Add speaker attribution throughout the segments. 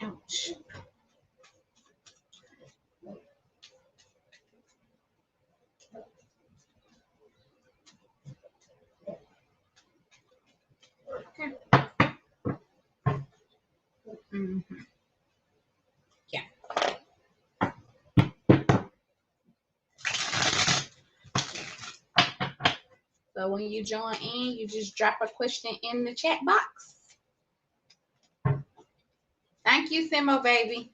Speaker 1: Ouch. Okay. Yeah. So when you join in, you just drop a question in the chat box. Thank you, Simo baby.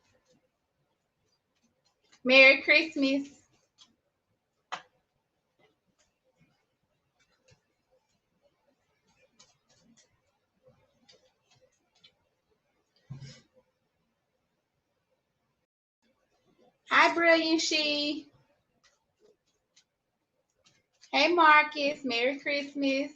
Speaker 1: Merry Christmas. Hi, Brilliant She. Hey, Marcus. Merry Christmas.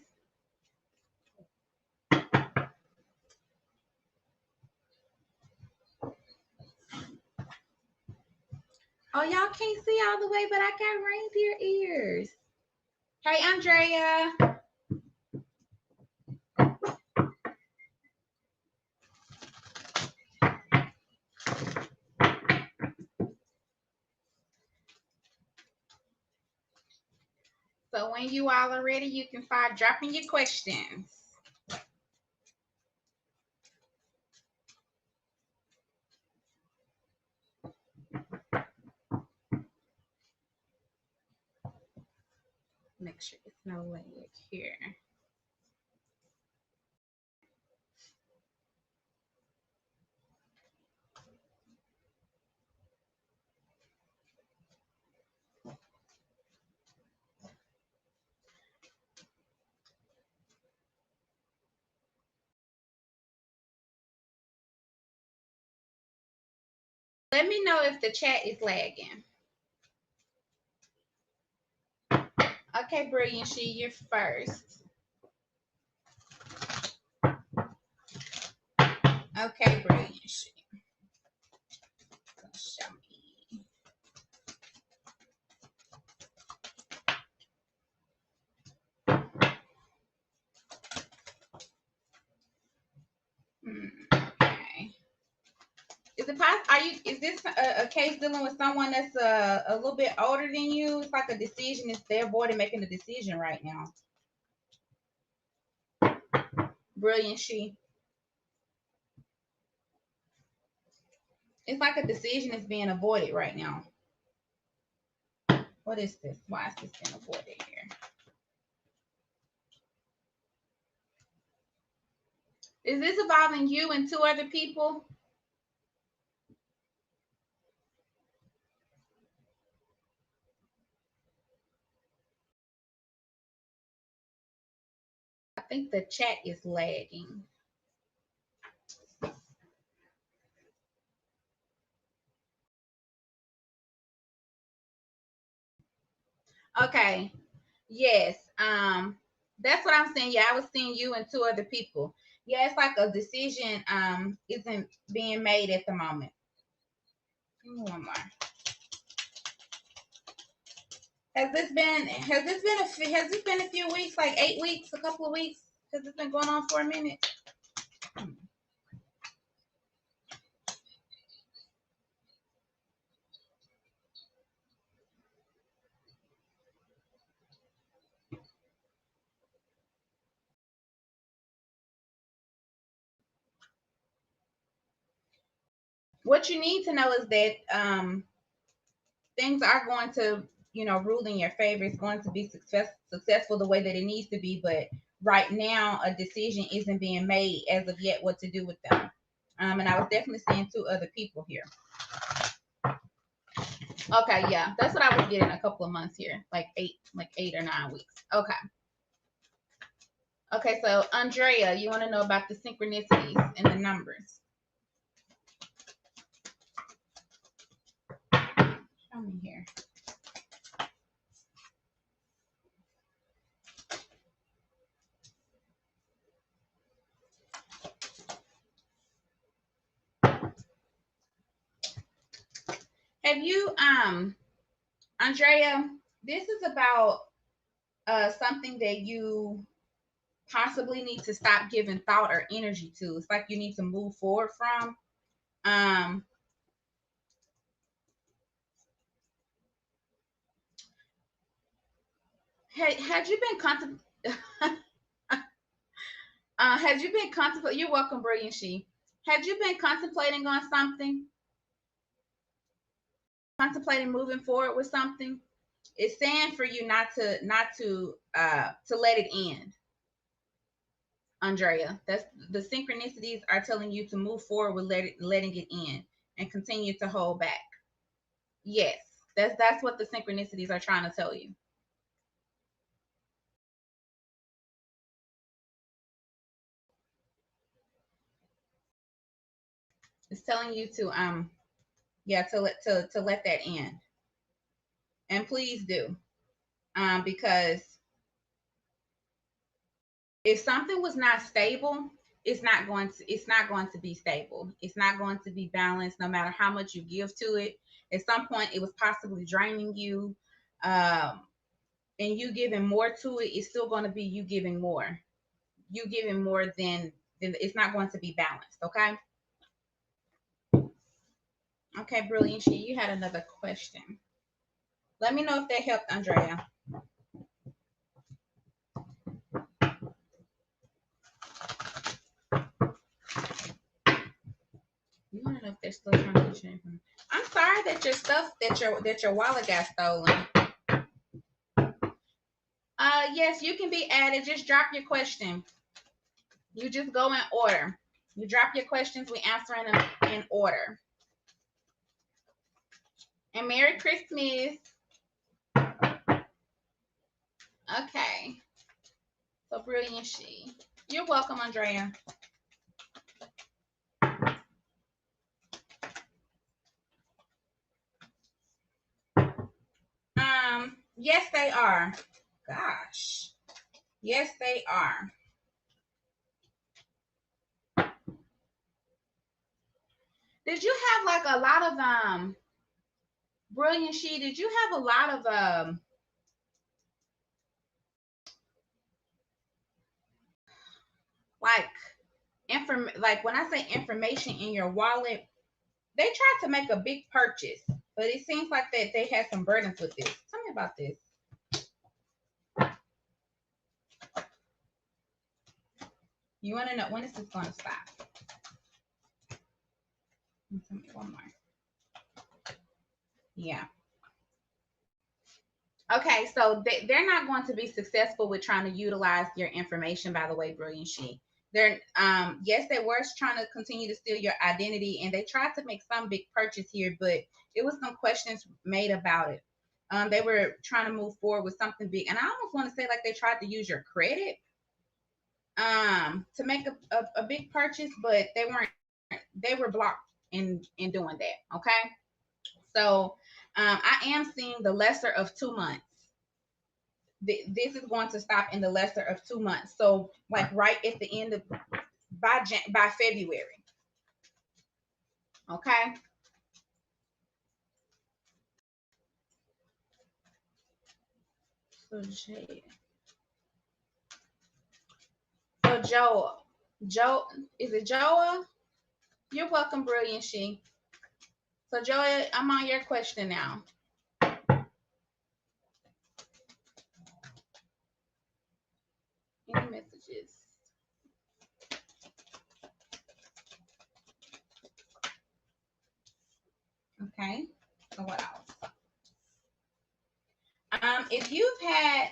Speaker 1: Oh, y'all can't see all the way, but I got reindeer ears. Hey, Andrea. So when you all are ready, you can start dropping your questions. Make sure it's no lag here. Let me know if the chat is lagging. Okay, Brilliant She, you're first. Okay, Brilliant She. Show me. Okay. Is it possible? Is this a case dealing with someone that's a little bit older than you? It's like a decision. It's their board making a decision right now. Brilliant She. It's like a decision is being avoided right now. What is this? Why is this being avoided here? Is this involving you and two other people? I think the chat is lagging. Okay. Yes. That's what I'm saying. Yeah, I was seeing you and two other people. Yeah, it's like a decision isn't being made at the moment. Give me one more. Has this been a few weeks, like 8 weeks, a couple of weeks? Has this been going on for a minute? What you need to know is that things are going to, rule in your favor. It's going to be successful the way that it needs to be, but right now a decision isn't being made as of yet what to do with them. And I was definitely seeing two other people here. Okay, yeah, that's what I was getting a couple of months here, like 8 or 9 weeks. Okay. Okay, so Andrea, you want to know about the synchronicities and the numbers? Show me here. Have you Andrea, this is about something that you possibly need to stop giving thought or energy to. It's like you need to move forward from. Um, had you been had you been contemplating? You're welcome, brilliant she. Had you been contemplating on something? Contemplating moving forward with something? It's saying for you not to let it end, Andrea. That's the synchronicities are telling you to move forward with letting it end and continue to hold back. Yes, that's what the synchronicities are trying to tell you. It's telling you to yeah, to let that end. And please do. Because if something was not stable, it's not going to be stable. It's not going to be balanced no matter how much you give to it. At some point it was possibly draining you. Um and you giving more to it, it's still going to be you giving more. You giving more than it's not going to be balanced, okay? Okay, brilliant. She, you had another question. Let me know if that helped, Andrea. You want to know if they're still trying to get your information. I'm sorry that your stuff that your wallet got stolen. Yes, you can be added. Just drop your question. You just go in order. You drop your questions. We answering them in order. And Merry Christmas. Okay. So brilliant she. You're welcome, Andrea. Yes, they are. Gosh. Yes, they are. Did you have like a lot of brilliant she? Did you have a lot of like like when I say information in your wallet, they tried to make a big purchase, but it seems like that they had some burdens with this. Tell me about this. You want to know when is this going to stop? Tell me one more. Yeah. Okay, so they're not going to be successful with trying to utilize your information, by the way, brilliant she. They're yes, they were trying to continue to steal your identity and they tried to make some big purchase here, but it was some questions made about it. They were trying to move forward with something big, and I almost want to say like they tried to use your credit to make a big purchase, but they were blocked in doing that. Okay. So I am seeing the lesser of 2 months. This is going to stop in the lesser of 2 months. So like right at the end of by February. Okay. So Joe, is it Joa? You're welcome, brilliant she. So Joa, I'm on your question now. Any messages? Okay. So what else? If you've had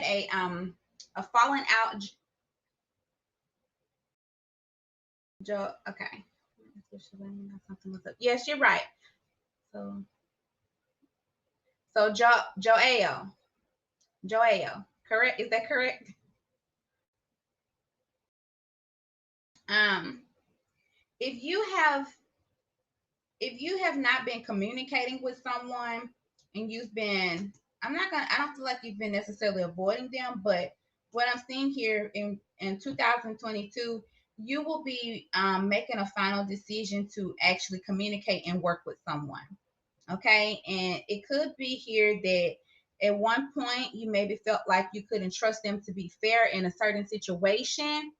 Speaker 1: a falling out, Joe. Okay. Something was up. Yes, you're right. So Joel. Joel. Correct? Is that correct? Um, if you have if you have not been communicating with someone and you've been, I don't feel like you've been necessarily avoiding them, but what I'm seeing here in 2022, you will be making a final decision to actually communicate and work with someone. Okay. And it could be here that at one point you maybe felt like you couldn't trust them to be fair in a certain situation,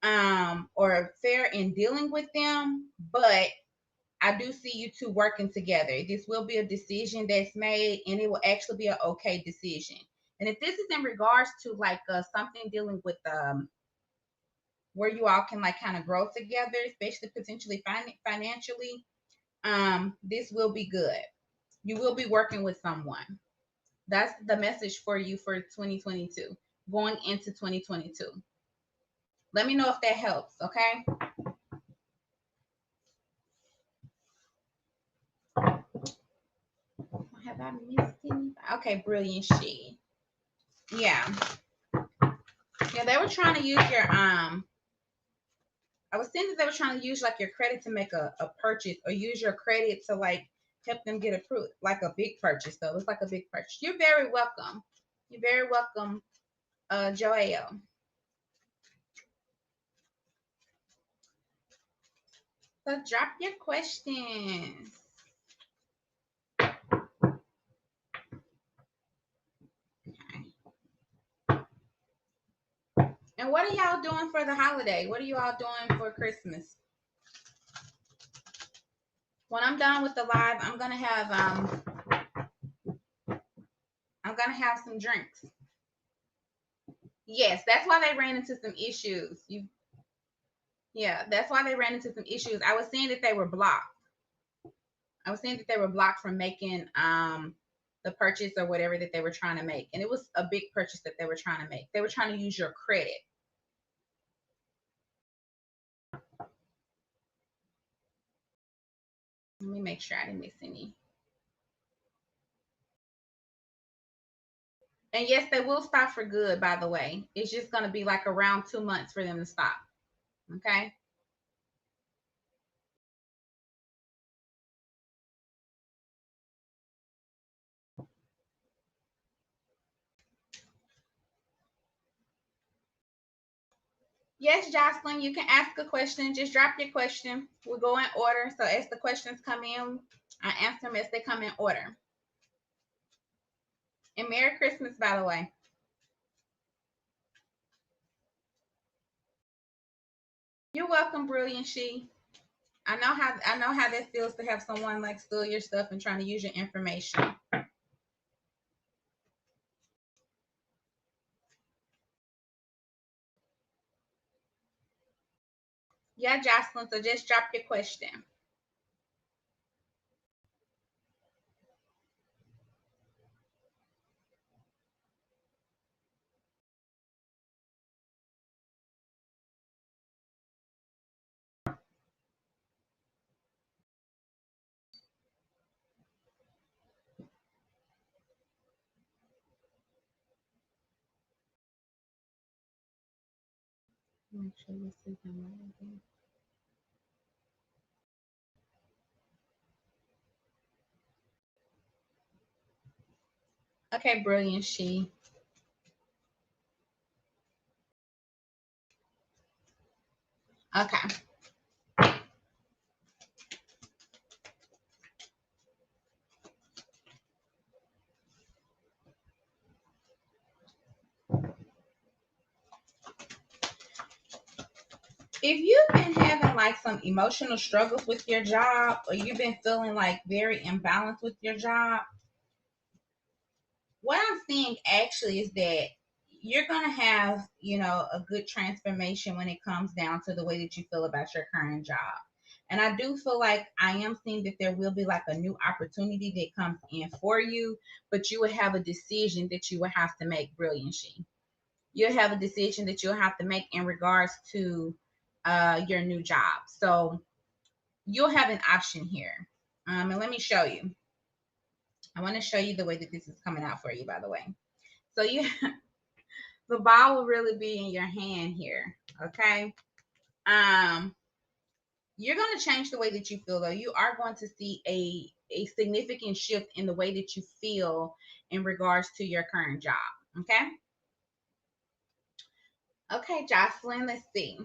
Speaker 1: or fair in dealing with them. But I do see you two working together. This will be a decision that's made, and it will actually be an okay decision. And if this is in regards to like something dealing with where you all can like kind of grow together, especially potentially financially, this will be good. You will be working with someone. That's the message for you for 2022, going into 2022. Let me know if that helps, okay? Have I missed anything? Okay, brilliant she. Yeah. Yeah, they were trying to use your I was thinking they were trying to use like your credit to make a purchase, or use your credit to like help them get approved, like a big purchase though. It's like a big purchase. You're very welcome. You're very welcome, Joelle. So drop your questions. And what are y'all doing for the holiday? What are you all doing for Christmas? When I'm done with the live, I'm gonna have some drinks. Yes, that's why they ran into some issues. Yeah, that's why they ran into some issues. I was seeing that they were blocked. I was saying that they were blocked from making the purchase or whatever that they were trying to make. And it was a big purchase that they were trying to make. They were trying to use your credit. Let me make sure I didn't miss any. And yes, they will stop for good, by the way. It's just going to be like around 2 months for them to stop. Okay. Yes, Jocelyn, you can ask a question. Just drop your question. We'll go in order. So as the questions come in, I answer them as they come in order. And Merry Christmas, by the way. You're welcome, Brilliant She. I know how that feels to have someone like steal your stuff and trying to use your information. Yeah, Jocelyn. So just drop your question. Make sure this is in. Okay, Brilliant She. Okay. If you've been having like some emotional struggles with your job, or you've been feeling like very imbalanced with your job, what I'm seeing actually is that you're going to have, a good transformation when it comes down to the way that you feel about your current job. And I do feel like I am seeing that there will be like a new opportunity that comes in for you, but you will have a decision that you will have to make, Brilliant She. You'll have a decision that you'll have to make in regards to your new job. So you'll have an option here. And let me show you. I want to show you the way that this is coming out for you, by the way. So the ball will really be in your hand here. Okay. Um, you're going to change the way that you feel, though. You are going to see a significant shift in the way that you feel in regards to your current job. Okay. Okay, Jocelyn, let's see.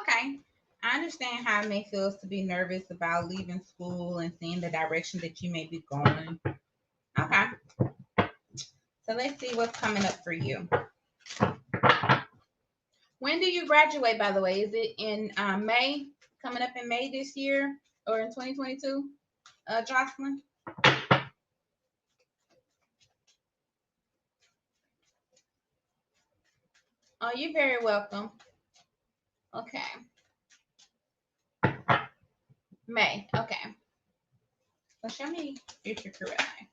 Speaker 1: Okay. I understand how it may feel to be nervous about leaving school and seeing the direction that you may be going. Okay. So let's see what's coming up for you. When do you graduate, by the way? Is it in May? Coming up in May this year or in 2022? Jocelyn? Oh, you're very welcome. Okay. May. Okay. So show me future career life.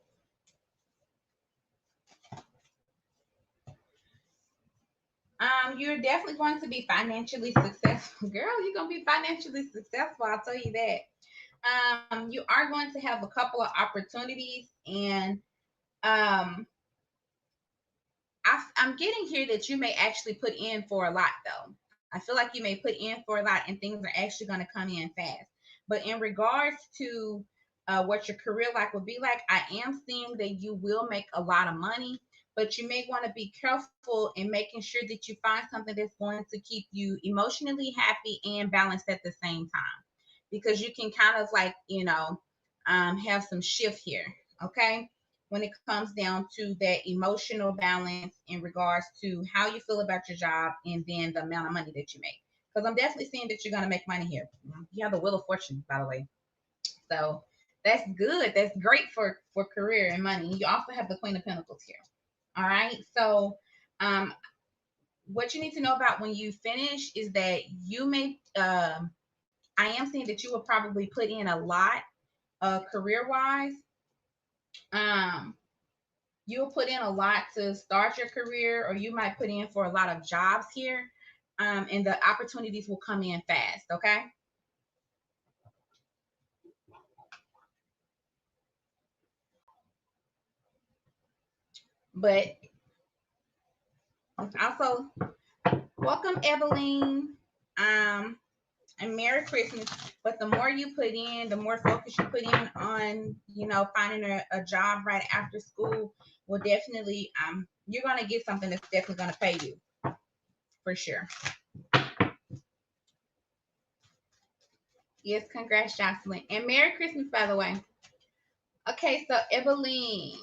Speaker 1: You're definitely going to be financially successful. Girl, you're going to be financially successful. I'll tell you that. You are going to have a couple of opportunities, and um, I'm getting here that you may actually put in for a lot, though. I feel like you may put in for a lot, and things are actually going to come in fast. But in regards to what your career life will be like, I am seeing that you will make a lot of money, but you may want to be careful in making sure that you find something that's going to keep you emotionally happy and balanced at the same time, because you can kind of like, have some shift here. Okay. When it comes down to that emotional balance in regards to how you feel about your job and then the amount of money that you make. Because I'm definitely seeing that you're going to make money here. You have the Wheel of Fortune, by the way. So that's good. That's great for career and money. You also have the Queen of Pentacles here. All right. So, what you need to know about when you finish is that you may, I am seeing that you will probably put in a lot career wise. Um, you'll put in a lot to start your career, or you might put in for a lot of jobs here, and the opportunities will come in fast. Okay. But also, welcome, Evelyn. And Merry Christmas. But the more you put in, the more focus you put in on, finding a job right after school will definitely, you're going to get something that's definitely going to pay you for sure. Yes, congrats, Jocelyn. And Merry Christmas, by the way. Okay, so Evelyn.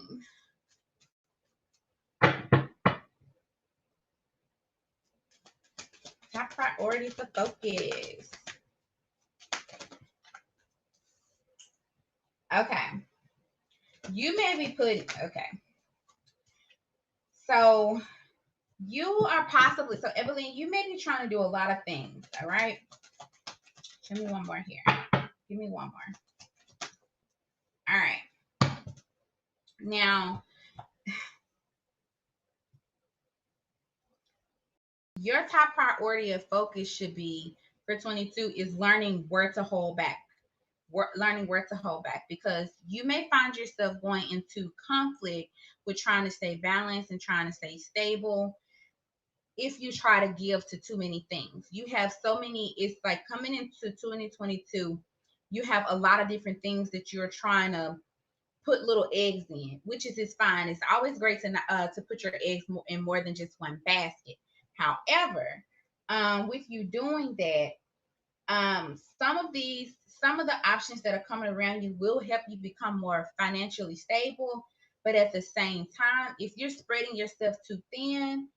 Speaker 1: Top priority for focus. Okay. You may be putting, okay. So you are possibly, so Evelyn, you may be trying to do a lot of things, all right? Show me one more here. Give me one more. All right. Now, your top priority of focus should be for 22 is learning where to hold back. Learning where to hold back, because you may find yourself going into conflict with trying to stay balanced and trying to stay stable. If you try to give to too many things, you have so many, it's like coming into 2022, you have a lot of different things that you're trying to put little eggs in, which is fine. It's always great to put your eggs in more than just one basket. However, with you doing that, some of the options that are coming around you will help you become more financially stable. But at the same time, if you're spreading yourself too thin,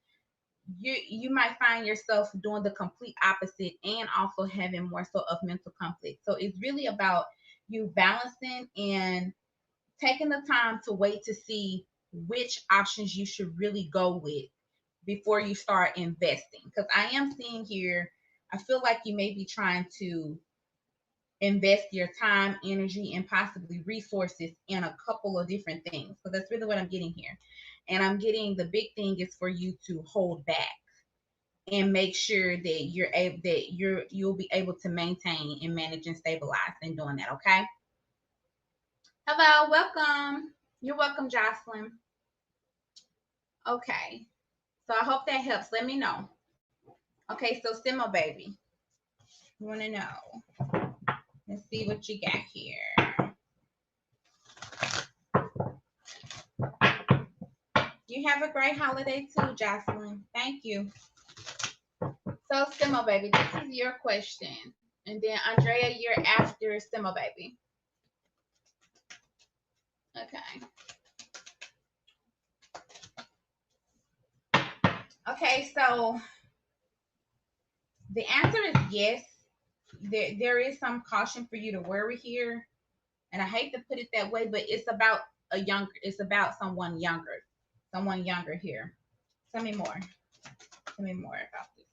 Speaker 1: you might find yourself doing the complete opposite and also having more so of mental conflict. So it's really about you balancing and taking the time to wait to see which options you should really go with before you start investing. Because I am seeing here, I feel like you may be trying to invest your time, energy, and possibly resources in a couple of different things. So that's really what I'm getting here. And I'm getting the big thing is for you to hold back and make sure that you'll be able to maintain and manage and stabilize in doing that. Okay. Hello, welcome. You're welcome, Jocelyn. Okay. So I hope that helps. Let me know. Okay, so Simo baby. You wanna know. Let's see what you got here. You have a great holiday too, Jocelyn. Thank you. So So, Simo Baby, this is your question. And then, Andrea, you're after Simo Baby. Okay. Okay, so the answer is yes. There is some caution for you to worry here. And I hate to put it that way, but it's about someone younger. Someone younger here. Tell me more. Tell me more about this.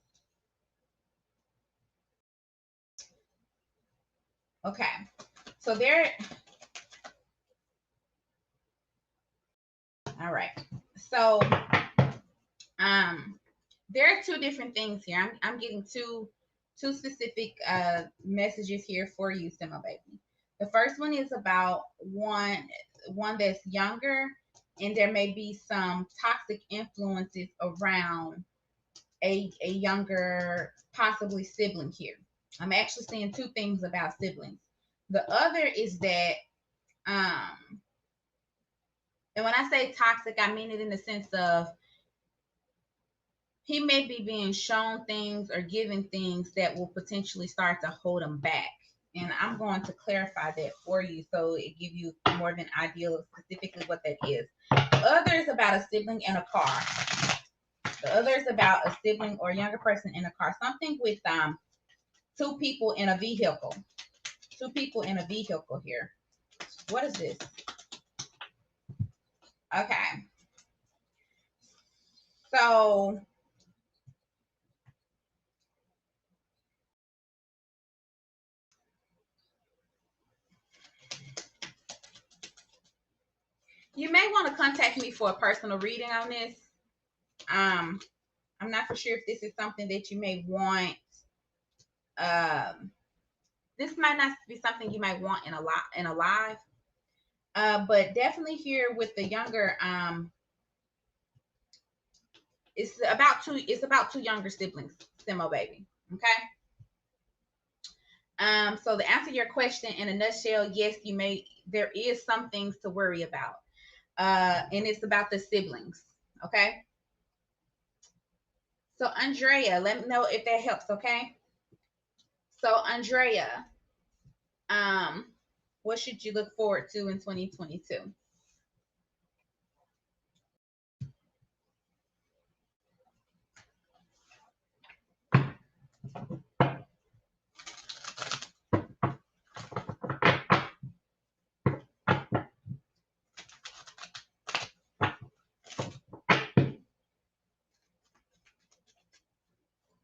Speaker 1: Okay. So all right. So there are two different things here. I'm getting two specific messages here for you, Simo Baby. The first one is about one that's younger, and there may be some toxic influences around a younger, possibly sibling here. I'm actually seeing two things about siblings. The other is that, and when I say toxic, I mean it in the sense of he may be being shown things or given things that will potentially start to hold him back. And I'm going to clarify that for you so it give you more of an idea of specifically what that is. The other is about a sibling in a car. The other is about a sibling or a younger person in a car. Something with two people in a vehicle. Two people in a vehicle here. What is this? Okay. So you may want to contact me for a personal reading on this. I'm not for sure if this is something that you may want. This might not be something you might want in a live. But definitely here with the younger, it's about two younger siblings, Simo Baby. Okay. So to answer your question in a nutshell, yes, there is some things to worry about. And it's about the siblings. Okay. So Andrea, let me know if that helps, okay? So Andrea, um, what should you look forward to in 2022?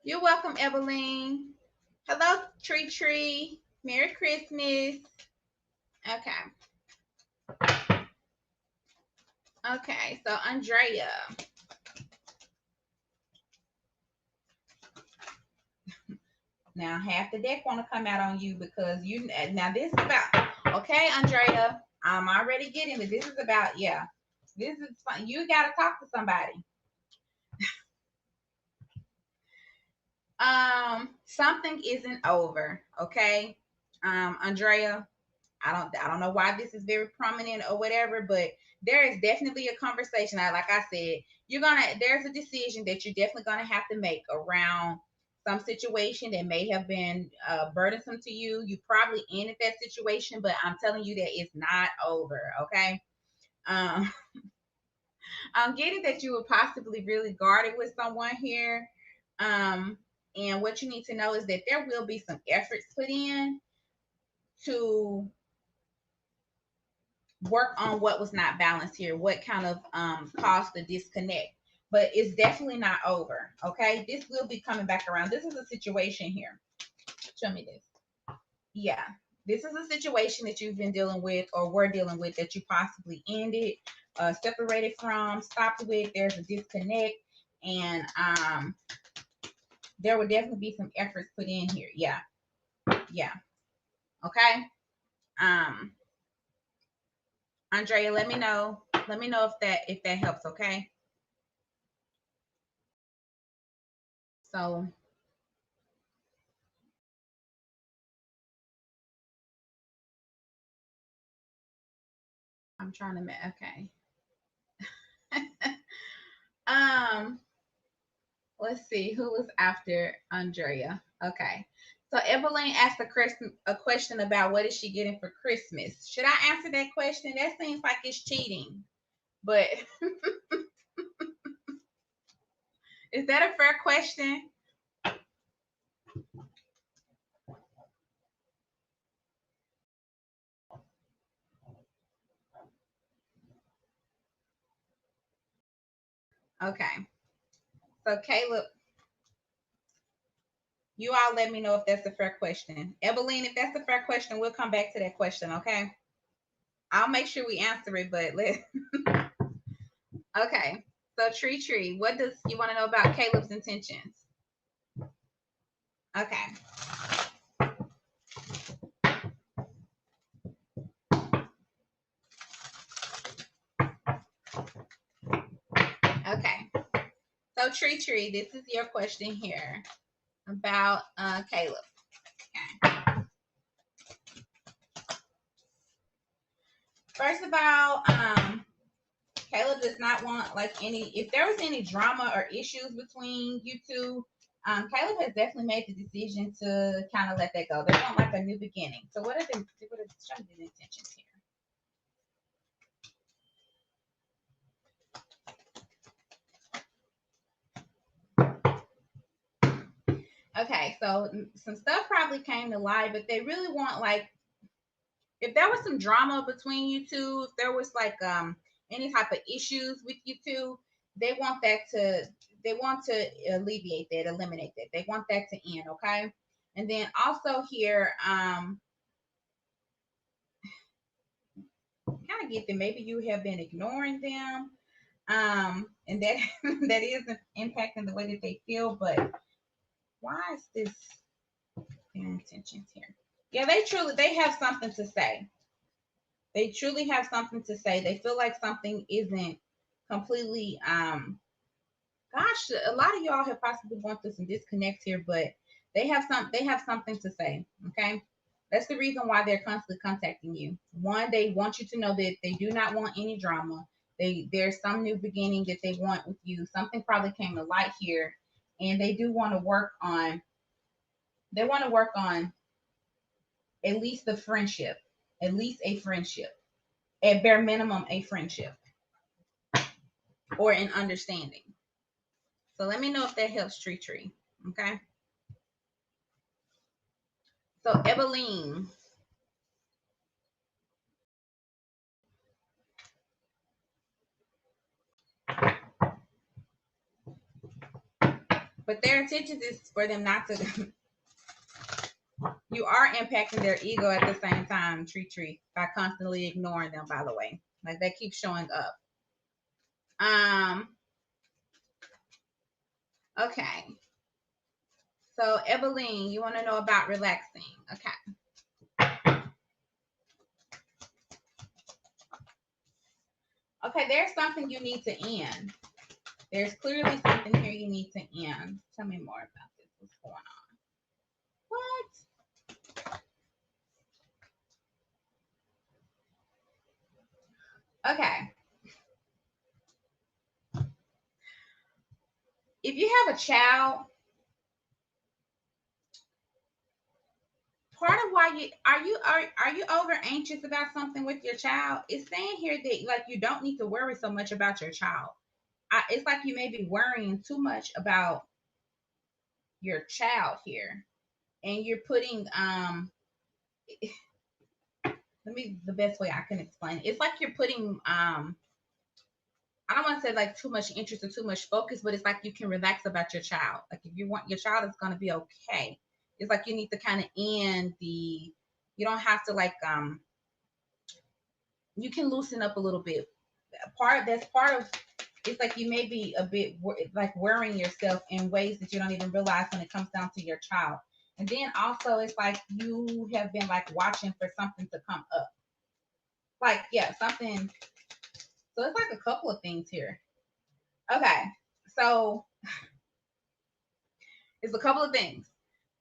Speaker 1: You're welcome, Eveline. Hello, Tree Tree. Merry Christmas. Okay. Okay, so Andrea. Now half the deck want to come out on you because you now this is about okay, Andrea. I'm already getting it. This is about yeah. This is fun. You gotta talk to somebody. Something isn't over, okay? Andrea, I don't know why this is very prominent or whatever, but there is definitely a conversation. Like I said, there's a decision that you're definitely gonna have to make around some situation that may have been burdensome to you. You probably ended that situation, but I'm telling you that it's not over, okay? Um, I'm getting that you were possibly really guarded with someone here. Um, and what you need to know is that there will be some efforts put in to work on what was not balanced here, what kind of caused the disconnect. But it's definitely not over. Okay. This will be coming back around. This is a situation here. Show me this. Yeah. This is a situation that you've been dealing with or were dealing with that you possibly ended, separated from, stopped with. There's a disconnect. And there will definitely be some efforts put in here. Yeah. Yeah. Okay. Um, Andrea, let me know. Let me know if that helps, okay? So I'm trying to okay. um Let's see who was after Andrea. Okay. So Evelyn asked a question about what is she getting for Christmas. Should I answer that question? That seems like it's cheating. But is that a fair question? Okay. So Caleb, you all let me know if that's a fair question. Evelyn, if that's a fair question, we'll come back to that question, okay? I'll make sure we answer it, but let okay. So Tree, what does you want to know about Caleb's intentions? Okay. Okay. So Tree, this is your question here about Caleb. Okay. First of all, Caleb does not want like any. If there was any drama or issues between you two, Caleb has definitely made the decision to kind of let that go. They want like a new beginning. So what are the show me the intentions here? Okay, so some stuff probably came to light, but they really want like if there was some drama between you two, if there was like any type of issues with you two, they want that to they want to alleviate that, eliminate that. They want that to end, okay? And then also here, kind of get that maybe you have been ignoring them, and that that is impacting the way that they feel. But why is this paying attention here? Yeah, they have something to say. They truly have something to say. They feel like something isn't completely gosh, a lot of y'all have possibly gone through some disconnects here, but they have something to say. Okay. That's the reason why they're constantly contacting you. One, they want you to know that they do not want any drama. There's some new beginning that they want with you. Something probably came to light here, and they do want to work on. They want to work on at least the friendship, at least a friendship, at bare minimum a friendship or an understanding. So let me know if that helps, Tree. Okay. So Eveline, but their intentions is for them not to. You are impacting their ego at the same time, Tree, by constantly ignoring them. By the way, like that keeps showing up. Um. Okay. So Eveline, you want to know about relaxing? Okay. Okay. There's something you need to end. There's clearly something here you need to end. Tell me more about this. What's going on? What? Okay. If you have a child, part of why are you over anxious about something with your child? It's saying here that like you don't need to worry so much about your child. It's like you may be worrying too much about your child here, and you're putting let me the best way I can explain it. It's like you're putting I don't want to say like too much interest or too much focus, but it's like you can relax about your child. Like if you want your child is going to be okay, it's like you need to kind of end the. You don't have to like you can loosen up a little bit. Part of it's like you may be a bit like worrying yourself in ways that you don't even realize when it comes down to your child. And then also it's like you have been like watching for something to come up. Like yeah, something. So it's like a couple of things here. Okay, so it's a couple of things.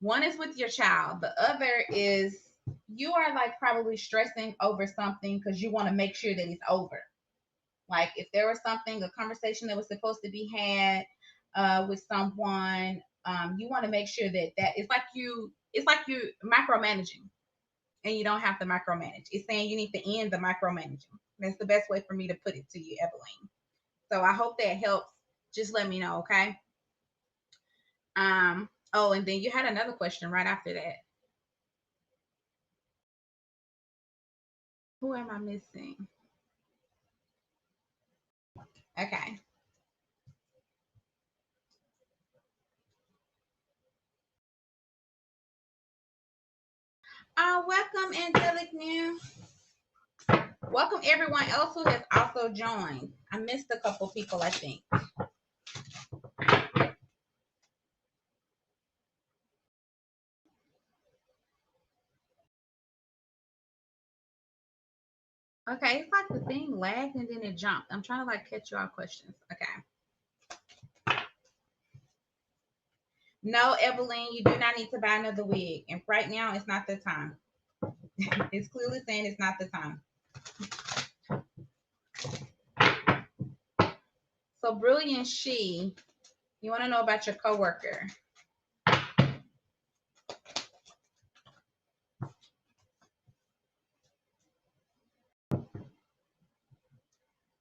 Speaker 1: One is with your child. The other is you are like probably stressing over something because you want to make sure that it's over. Like if there was something, a conversation that was supposed to be had, with someone, you want to make sure that it's like you micromanaging, and you don't have to micromanage. It's saying you need to end the micromanaging. That's the best way for me to put it to you, Evelyn. So I hope that helps. Just let me know, okay? Oh, and then you had another question right after that. Who am I missing? Okay. Welcome, Angelic New. Welcome everyone else who has also joined. I missed a couple people, I think. Okay, it's like the thing lagged and then it jumped. I'm trying to like catch your questions. Okay. No, Evelyn, you do not need to buy another wig. And right now it's not the time. It's clearly saying it's not the time. So Brilliant She, you want to know about your coworker.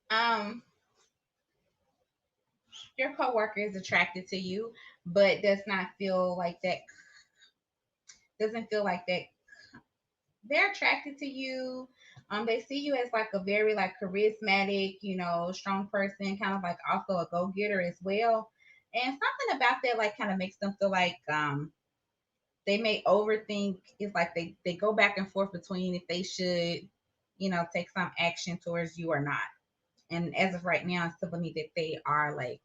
Speaker 1: Um, your coworker is attracted to you, but does not feel like that. Doesn't feel like that. They're attracted to you. They see you as like a very like charismatic, strong person, kind of like also a go getter as well. And something about that like kind of makes them feel like they may overthink. It's like they go back and forth between if they should, take some action towards you or not. And as of right now, it's telling me that they are like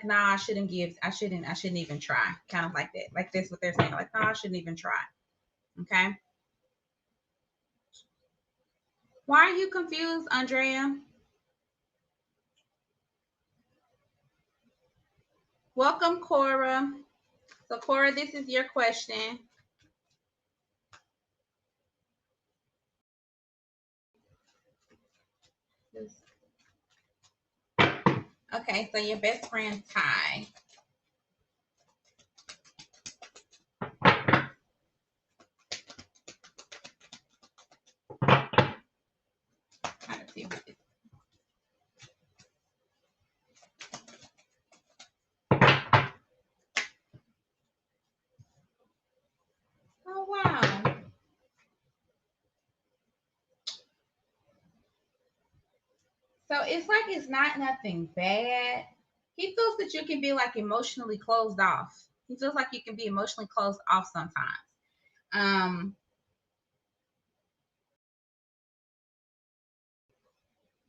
Speaker 1: nah, I shouldn't even try, kind of like that. Like that's what they're saying, like nah, I shouldn't even try. Okay. Why are you confused, Andrea? Welcome, Cora. So Cora, this is your question. Okay, so your best friend Ty. Trying to see what this. Oh wow. So it's like it's not nothing bad. He feels that you can be like emotionally closed off. He feels like you can be emotionally closed off sometimes. Um,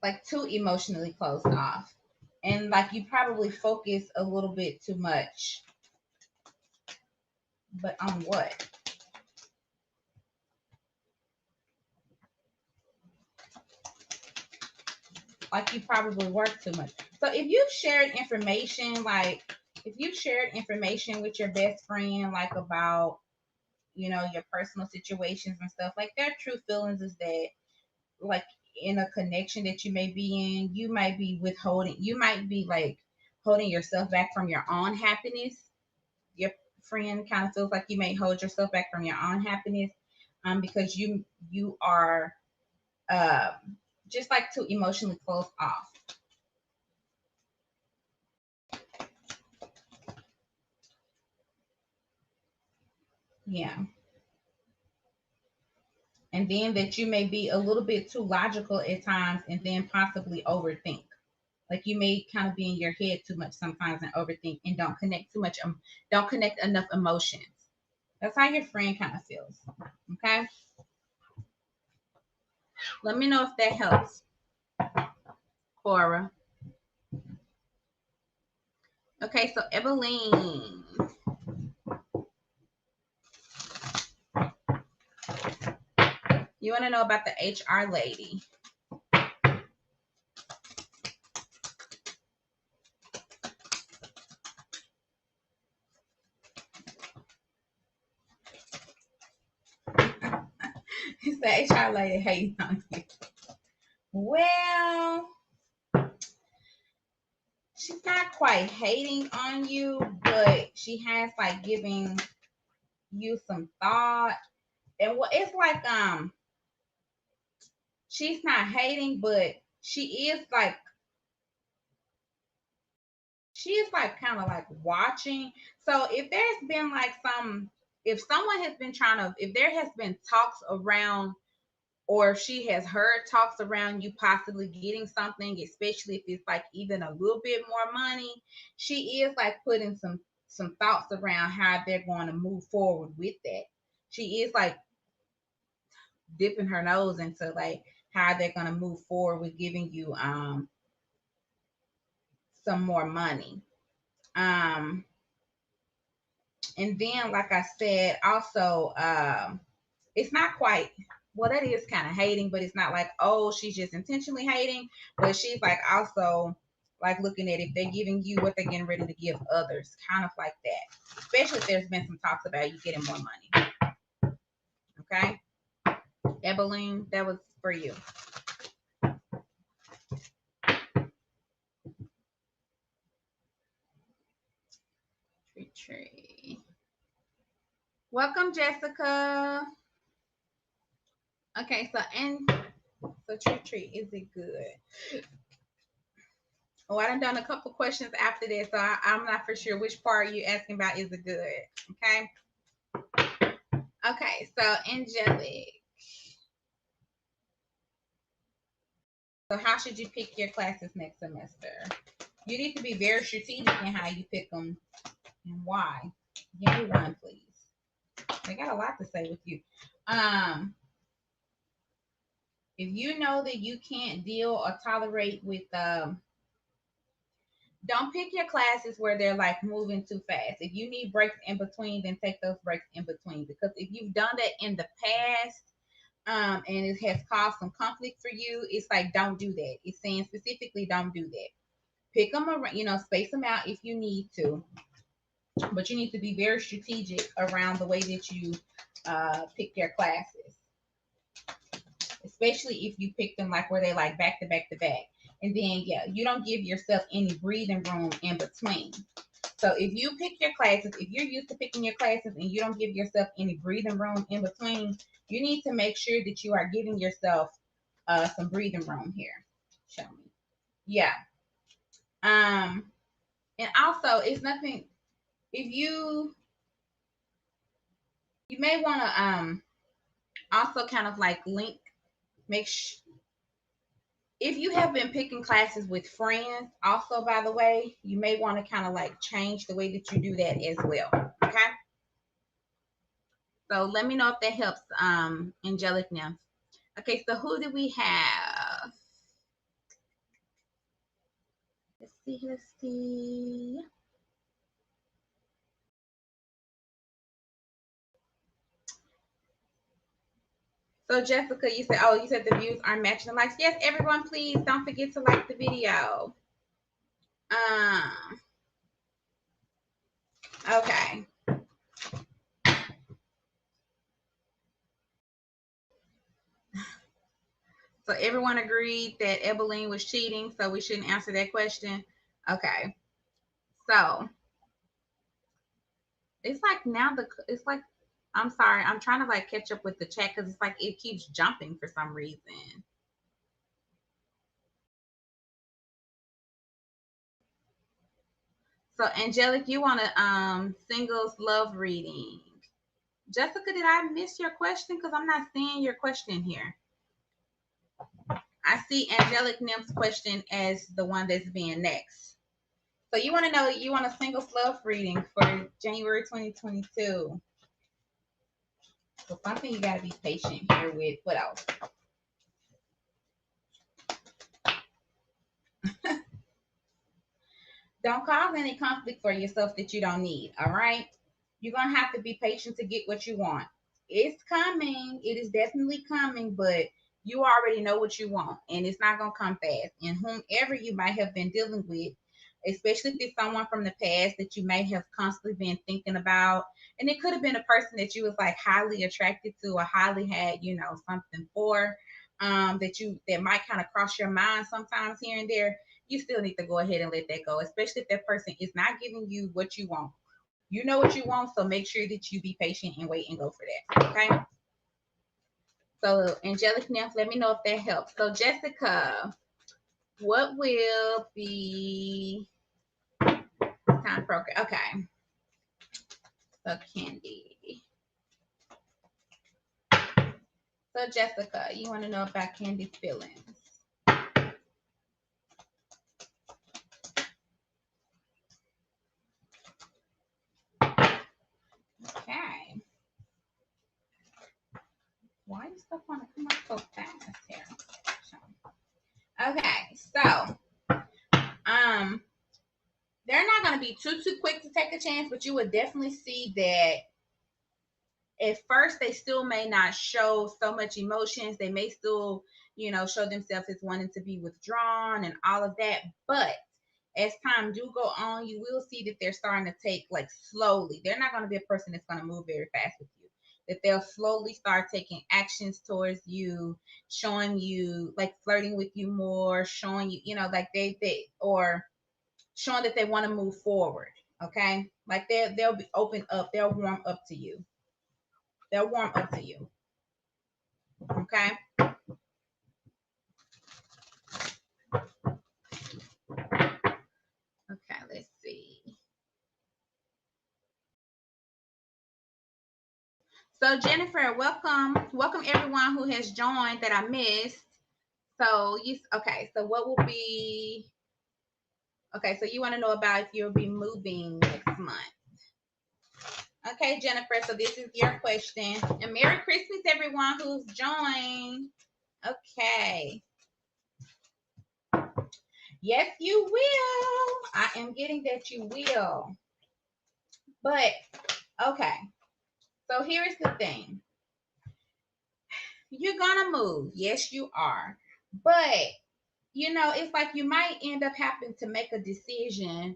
Speaker 1: like too emotionally closed off. And like you probably focus a little bit too much. But on what? Like you probably work too much. So if you've shared information, like if you've shared information with your best friend, like about, your personal situations and stuff, like their true feelings is that like in a connection that you may be in, you might be like holding yourself back from your own happiness. Your friend kind of feels like you may hold yourself back from your own happiness, because you are just like too emotionally closed off. Yeah. And then that you may be a little bit too logical at times and then possibly overthink. Like you may kind of be in your head too much sometimes and overthink and don't connect enough emotions. That's how your friend kind of feels. Okay. Let me know if that helps, Cora. Okay, so Evelyn, you want to know about the HR lady. It's the HR lady hating on you. Well, she's not quite hating on you, but she has like giving you some thought. And what it's like, she's not hating, but she is like kind of like watching. So if there's been like if someone has been if there has been talks around, or if she has heard talks around you possibly getting something, especially if it's like even a little bit more money, she is like putting some thoughts around how they're going to move forward with that. She is like dipping her nose into like how they're going to move forward with giving you some more money. Um and then like I said, also it's not quite, well, that is kind of hating, but it's not like, oh, she's just intentionally hating, but she's like also like looking at if they're giving you what they're getting ready to give others, kind of like that. Especially if there's been some talks about you getting more money. Okay, Ebeline, that was for you. Tree. Welcome, Jessica. Okay, so tree, is it good? Oh, I done a couple questions after this, so I'm not for sure which part you asking about. Is it good? Okay. Okay, so angelic. So how should you pick your classes next semester? You need to be very strategic in how you pick them and why. Give me one, please. I got a lot to say with you. If you know that you can't deal or tolerate with don't pick your classes where they're like moving too fast. If you need breaks in between, then take those breaks in between. Because if you've done that in the past, and it has caused some conflict for you, it's like don't do that. It's saying specifically don't do that. Pick them around, space them out if you need to, but you need to be very strategic around the way that you pick your classes, especially if you pick them like where they like back to back to back. And then yeah, you don't give yourself any breathing room in between. So if you pick your classes, if you're used to picking your classes and you don't give yourself any breathing room in between, you need to make sure that you are giving yourself some breathing room here. Show me. Yeah. And also it's nothing, if you may want to also kind of like link, make sure, if you have been picking classes with friends, also, by the way, you may want to kind of like change the way that you do that as well. Okay. So let me know if that helps, angelic nymph. Okay, so who do we have? Let's see, let's see. So Jessica, you said, oh, you said the views aren't matching the likes. Yes, everyone, please don't forget to like the video. Okay. So everyone agreed that Ebeline was cheating, so we shouldn't answer that question. Okay. So it's like now it's like, I'm sorry, I'm trying to like catch up with the chat because it's like it keeps jumping for some reason. So Angelic, you want a singles love reading. Jessica, did I miss your question? Because I'm not seeing your question here. I see Angelic Nymph's question as the one that's being next. So you want to know, you want a singles love reading for January 2022. So something you got to be patient here with. What else? Don't cause any conflict for yourself that you don't need. All right. You're going to have to be patient to get what you want. It's coming. It is definitely coming, but you already know what you want and it's not going to come fast. And whomever you might have been dealing with, especially if it's someone from the past that you may have constantly been thinking about, and it could have been a person that you was like highly attracted to or highly had, something for, that might kind of cross your mind sometimes here and there. you still need to go ahead and let that go, especially if that person is not giving you what you want. You know what you want, so make sure that you be patient and wait and go for that. Okay. So angelic nymph, let me know if that helps. So Jessica, what will be time broker? Okay. So Candy. So Jessica, you want to know about Candy's feelings. Okay. Why does stuff want to come up so fast here? Okay, so they're not going to be too quick to take a chance, but you would definitely see that at first they still may not show so much emotions. They may still, show themselves as wanting to be withdrawn and all of that. But as time do go on, you will see that they're starting to take like slowly. They're not going to be a person that's going to move very fast with you. That they'll slowly start taking actions towards you, showing you like flirting with you more, showing you, like they or showing that they want to move forward. Okay, like they'll be open up, they'll warm up to you. They'll warm up to you. Okay. Okay, let's see. So Jennifer, welcome everyone who has joined that I missed. So so what will be, okay, so you want to know about if you'll be moving next month. Okay, Jennifer, so this is your question. And Merry Christmas, everyone who's joined. Okay. Yes, you will. I am getting that you will. But, okay. So here's the thing. You're going to move. Yes, you are. But, it's like you might end up having to make a decision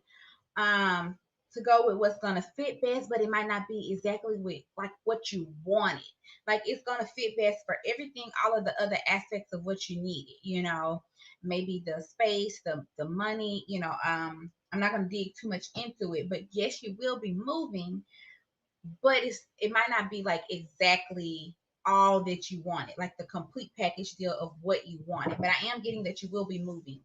Speaker 1: to go with what's gonna fit best, but it might not be exactly with like what you wanted. Like it's gonna fit best for everything, all of the other aspects of what you needed. Maybe the space, the money. I'm not gonna dig too much into it, but yes, you will be moving, but it might not be like exactly all that you wanted, like the complete package deal of what you wanted. But I am getting that you will be moving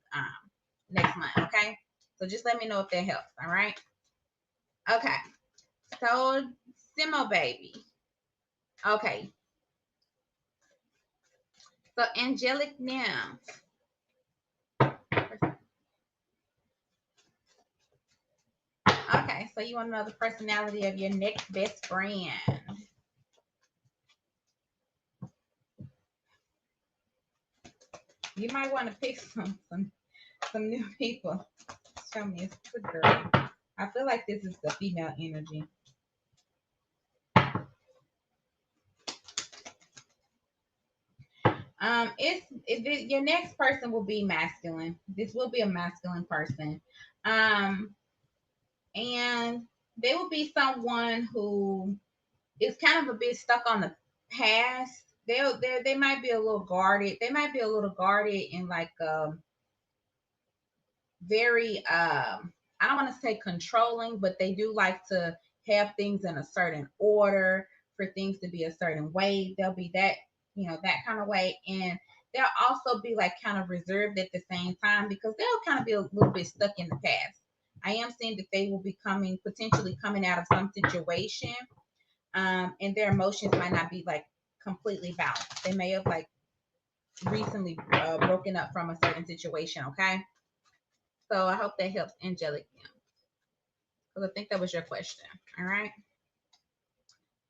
Speaker 1: next month. Okay, so just let me know if that helps. All right. Okay. So, Simo baby. Okay. So, angelic nymph. Okay. So, you want to know the personality of your next best friend. You might want to pick some new people. Show me it's a girl. I feel like this is the female energy. Your next person will be masculine. This will be a masculine person. And they will be someone who is kind of a bit stuck on the past. They might be a little guarded. They might be a little guarded and like very I don't want to say controlling, but they do like to have things in a certain order, for things to be a certain way. They'll be that, that kind of way. And they'll also be like kind of reserved at the same time because they'll kind of be a little bit stuck in the past. I am seeing that they will be potentially coming out of some situation, and their emotions might not be like completely balanced. They may have like recently broken up from a certain situation. Okay, so I hope that helps, angelic, because I think that was your question. All right,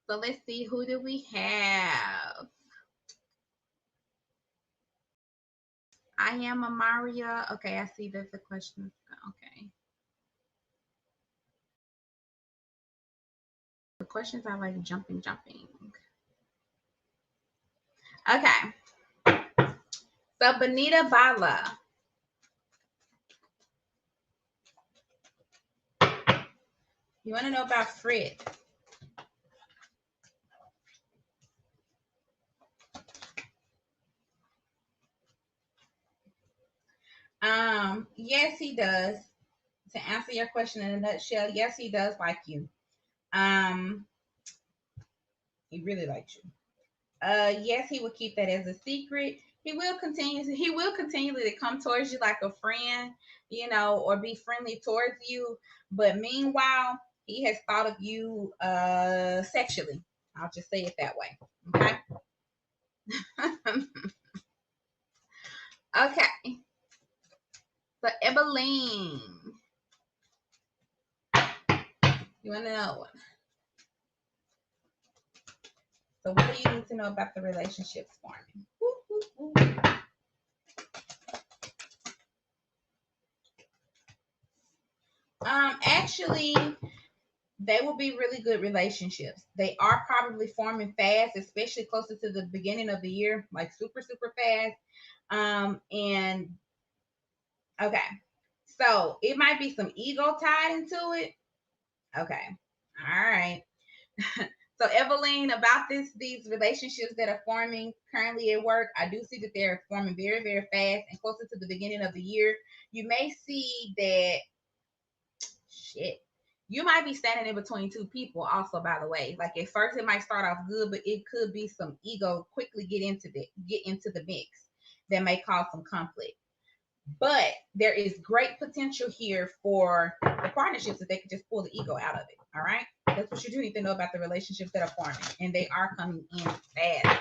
Speaker 1: so let's see, who do we have? I am a Maria. Okay, I see that the question. Okay, the questions are like jumping. Okay, so Benita Bala. You want to know about Fritz? Yes, he does. To answer your question in a nutshell, yes, he does like you. Um, he really likes you. Yes, he will keep that as a secret. He will continually to come towards you like a friend, you know, or be friendly towards you. But meanwhile, he has thought of you sexually. I'll just say it that way. Okay. Okay. So Evelyn, you wanna know what? So what do you need to know about the relationships forming? Actually, they will be really good relationships. They are probably forming fast, especially closer to the beginning of the year, like super, super fast. And okay, so it might be some ego tied into it. Okay, all right. So Evelyn, about these relationships that are forming currently at work, I do see that they're forming very, very fast and closer to the beginning of the year. You may see that shit. You might be standing in between two people also, by the way. Like at first it might start off good, but it could be some ego quickly get into the mix that may cause some conflict. But there is great potential here for the partnerships that they could just pull the ego out of it. All right. That's what you do need to know about the relationships that are forming. And they are coming in fast.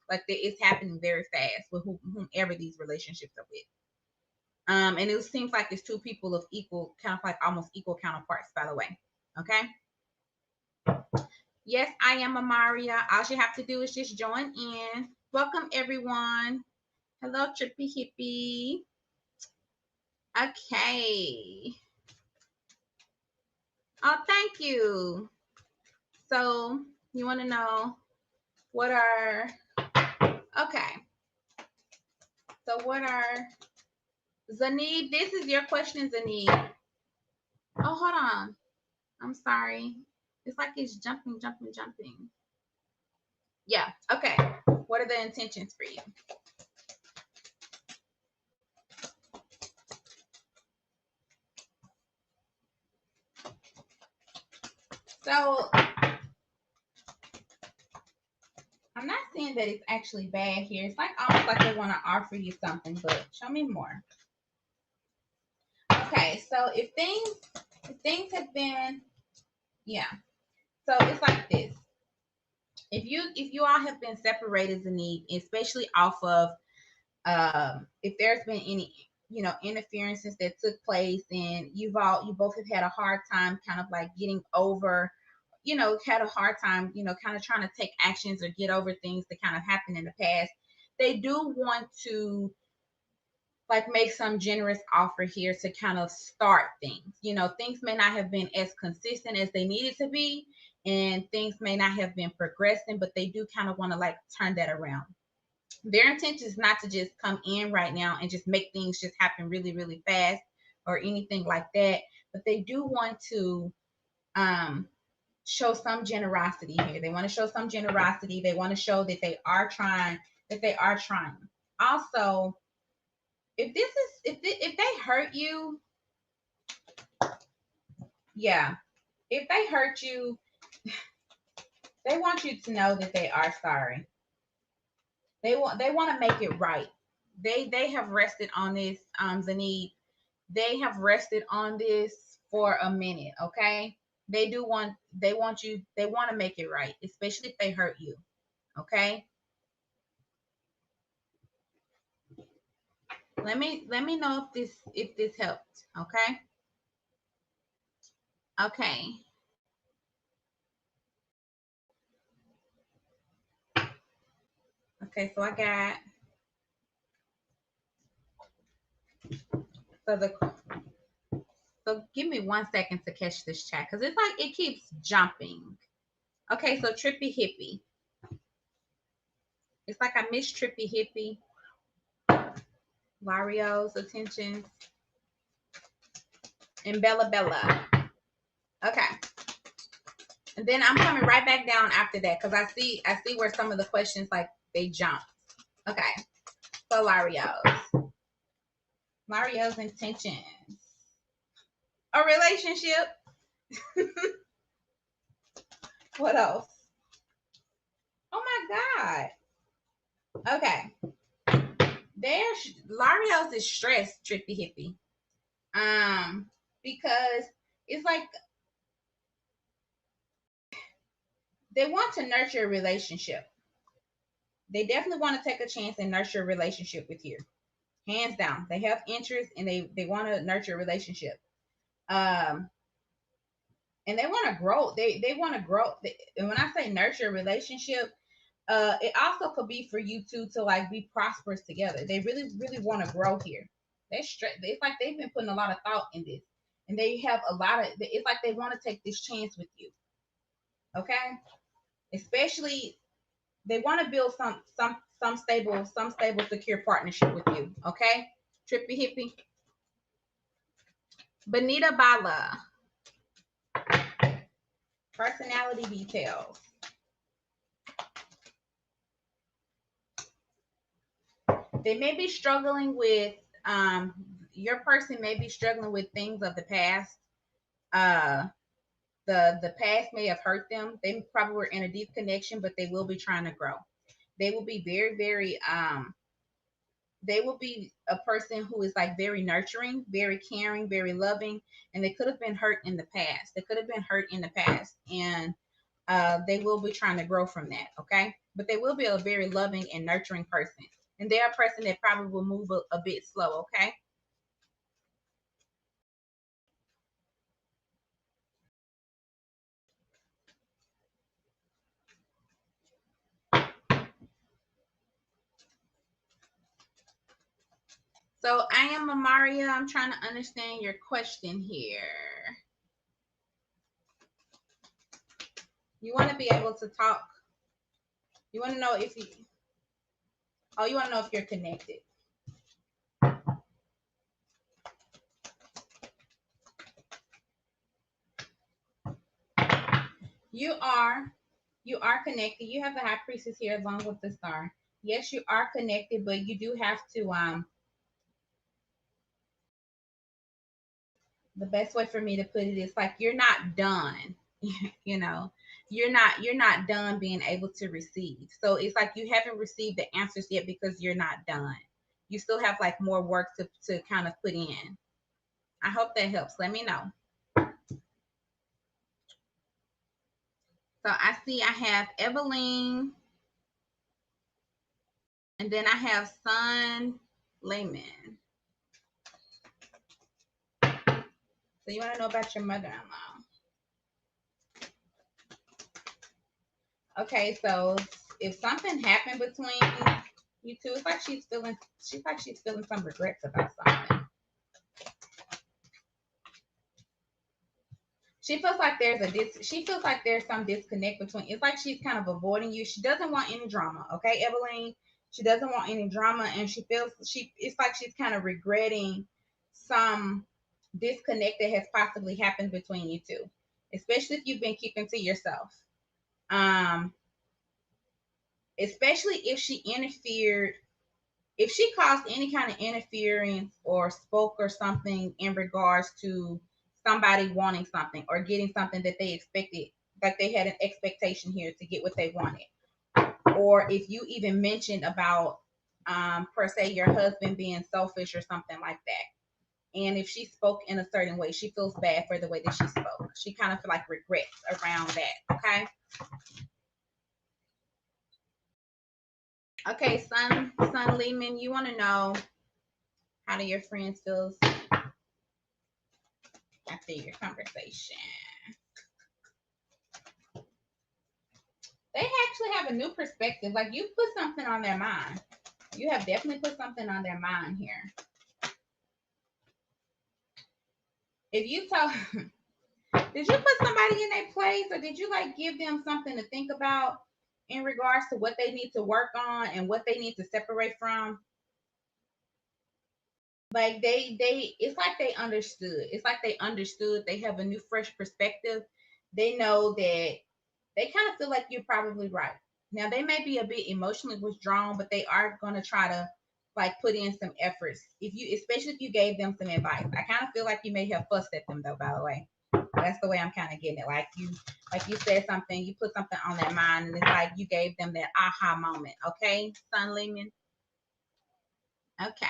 Speaker 1: Like it's happening very fast with whomever these relationships are with. And it seems like it's two people of equal, kind of like almost equal counterparts, by the way. Okay. Yes, I am Amaria. All you have to do is just join in. Welcome, everyone. Hello, Trippy Hippie. Okay. Oh, thank you. So, you want to know what are, okay. So, what are, Zanib, this is your question, Zanib. Oh, hold on. I'm sorry. It's like it's jumping. Yeah. Okay. What are the intentions for you? So I'm not saying that it's actually bad here. It's like almost like they want to offer you something, but show me more. Okay. So if things have been, yeah. So it's like this. If you all have been separated, Zanib, especially off of if there's been any interferences that took place and you both have had a hard time kind of like getting over, had a hard time, kind of trying to take actions or get over things that kind of happened in the past. They do want to like make some generous offer here to kind of start things. Things may not have been as consistent as they needed to be, and things may not have been progressing, but they do kind of want to like turn that around. Their intention is not to just come in right now and just make things just happen really, really fast or anything like that. But they do want to show some generosity here. They want to show some generosity. They want to show that they are trying, Also, if they hurt you, yeah, if they hurt you, they want you to know that they are sorry. They want to make it right. They have rested on this, Zanid. They have rested on this for a minute, okay? They want to make it right, especially if they hurt you. Okay? Let me know if this helped, okay? Okay. Okay, so I got so give me 1 second to catch this chat because it's like it keeps jumping. Okay, so Trippy Hippie. It's like I miss Trippy Hippie. Lario's attention. And Bella Bella. Okay. And then I'm coming right back down after that because I see where some of the questions like they jump. Okay. So Lario's. Mario's intentions. A relationship. What else? Oh my God. Okay. Larios is stressed, trippy hippie. Because it's like they want to nurture a relationship. They definitely want to take a chance and nurture a relationship with you. Hands down. They have interest and they want to nurture a relationship. Um, and they want to grow. They want to grow. And when I say nurture a relationship, it also could be for you two to like be prosperous together. They really, really want to grow here. It's like they've been putting a lot of thought in this, and they have a lot of. It's like they want to take this chance with you. Okay, especially they want to build some stable, secure partnership with you. Okay, trippy hippie. Benita Bala. Personality details. They may be struggling with your person may be struggling with things of the past. Uh the past may have hurt them. They probably were in a deep connection, but they will be trying to grow. They will be very, very they will be a person who is like very nurturing, very caring, very loving, and they could have been hurt in the past. They could have been hurt in the past, and they will be trying to grow from that. Okay, but they will be a very loving and nurturing person, and they're a person that probably will move a bit slow. Okay. So I am Amaria. I'm trying to understand your question here. You want to be able to talk. You want to know if you. Oh, you want to know if you're connected. You are. You are connected. You have the high priestess here along with the star. Yes, you are connected, but you do have to. The best way for me to put it is like you're not done. you know, you're not done being able to receive. So it's like you haven't received the answers yet because you're not done. You still have like more work to kind of put in. I hope that helps. Let me know. So I see I have Evelyn, and then I have Son Layman. So you want to know about your mother-in-law? Okay, so if something happened between you two, it's like she's feeling some regrets about something. She feels like there's some disconnect between. It's like she's kind of avoiding you. She doesn't want any drama. Okay, Evelyn. She doesn't want any drama, and she feels it's like she's kind of regretting some disconnect that has possibly happened between you two, especially if you've been keeping to yourself. Um, especially if she caused any kind of interference or spoke or something in regards to somebody wanting something or getting something that they expected, like they had an expectation here to get what they wanted, or if you even mentioned about per se your husband being selfish or something like that. And if she spoke in a certain way, she feels bad for the way that she spoke. She kind of feel like regrets around that. Okay. Okay, son Lehman, you want to know how do your friends feel after your conversation? They actually have a new perspective. Like you put something on their mind. You have definitely put something on their mind here. If you tell, did you put somebody in their place, or did you like give them something to think about in regards to what they need to work on and what they need to separate from? Like it's like they understood. It's like they understood. They have a new fresh perspective. They know that they kind of feel like you're probably right. Now they may be a bit emotionally withdrawn, but they are going to try to like put in some efforts. If you, especially if you gave them some advice. I kind of feel like you may have fussed at them though, by the way. That's the way I'm kind of getting it. Like you said something, you put something on their mind, and it's like you gave them that aha moment. Okay, Sun Lehman. Okay.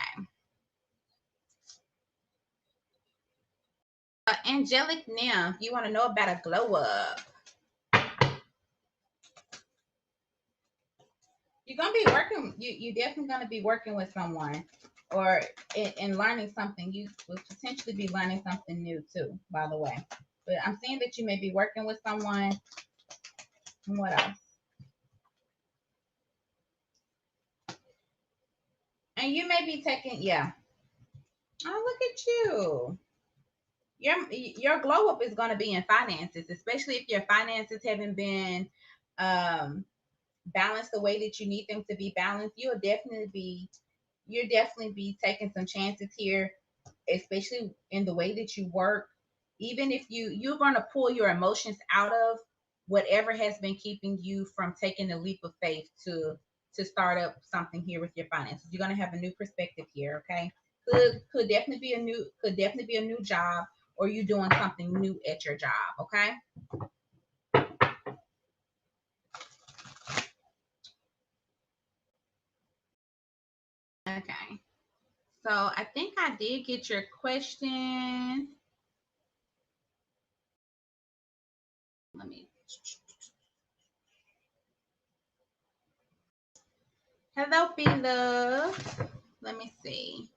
Speaker 1: Angelic nymph, you want to know about a glow up. You're gonna be working. You definitely gonna be working with someone, or in learning something. You will potentially be learning something new too. By the way, but I'm seeing that you may be working with someone. And what else? And you may be taking, yeah. Oh, look at you. Your glow up is going to be in finances, especially if your finances haven't been um, balanced the way that you need them to be balanced. You'll definitely be taking some chances here, especially in the way that you work. Even if you're going to pull your emotions out of whatever has been keeping you from taking a leap of faith to start up something here with your finances. You're going to have a new perspective here. Okay, could definitely be a new job, or you doing something new at your job. Okay. Okay. So I think I did get your question. Let me. Hello, B Love. Let me see.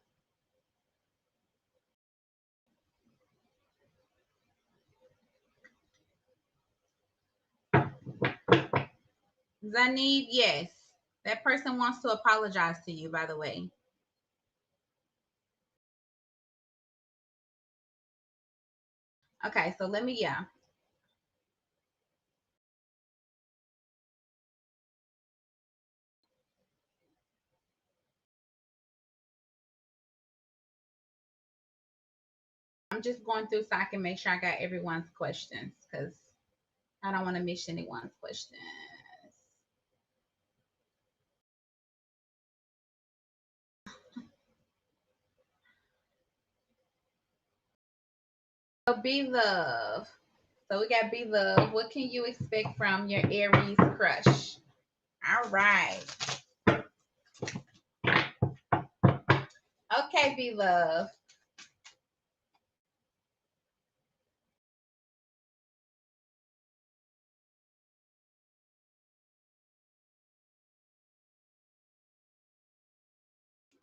Speaker 1: Zanid, yes. That person wants to apologize to you, by the way. Okay, so let me, yeah. I'm just going through so I can make sure I got everyone's questions because I don't want to miss anyone's questions. So, be love. So, we got be love. What can you expect from your Aries crush? All right. Okay, be love.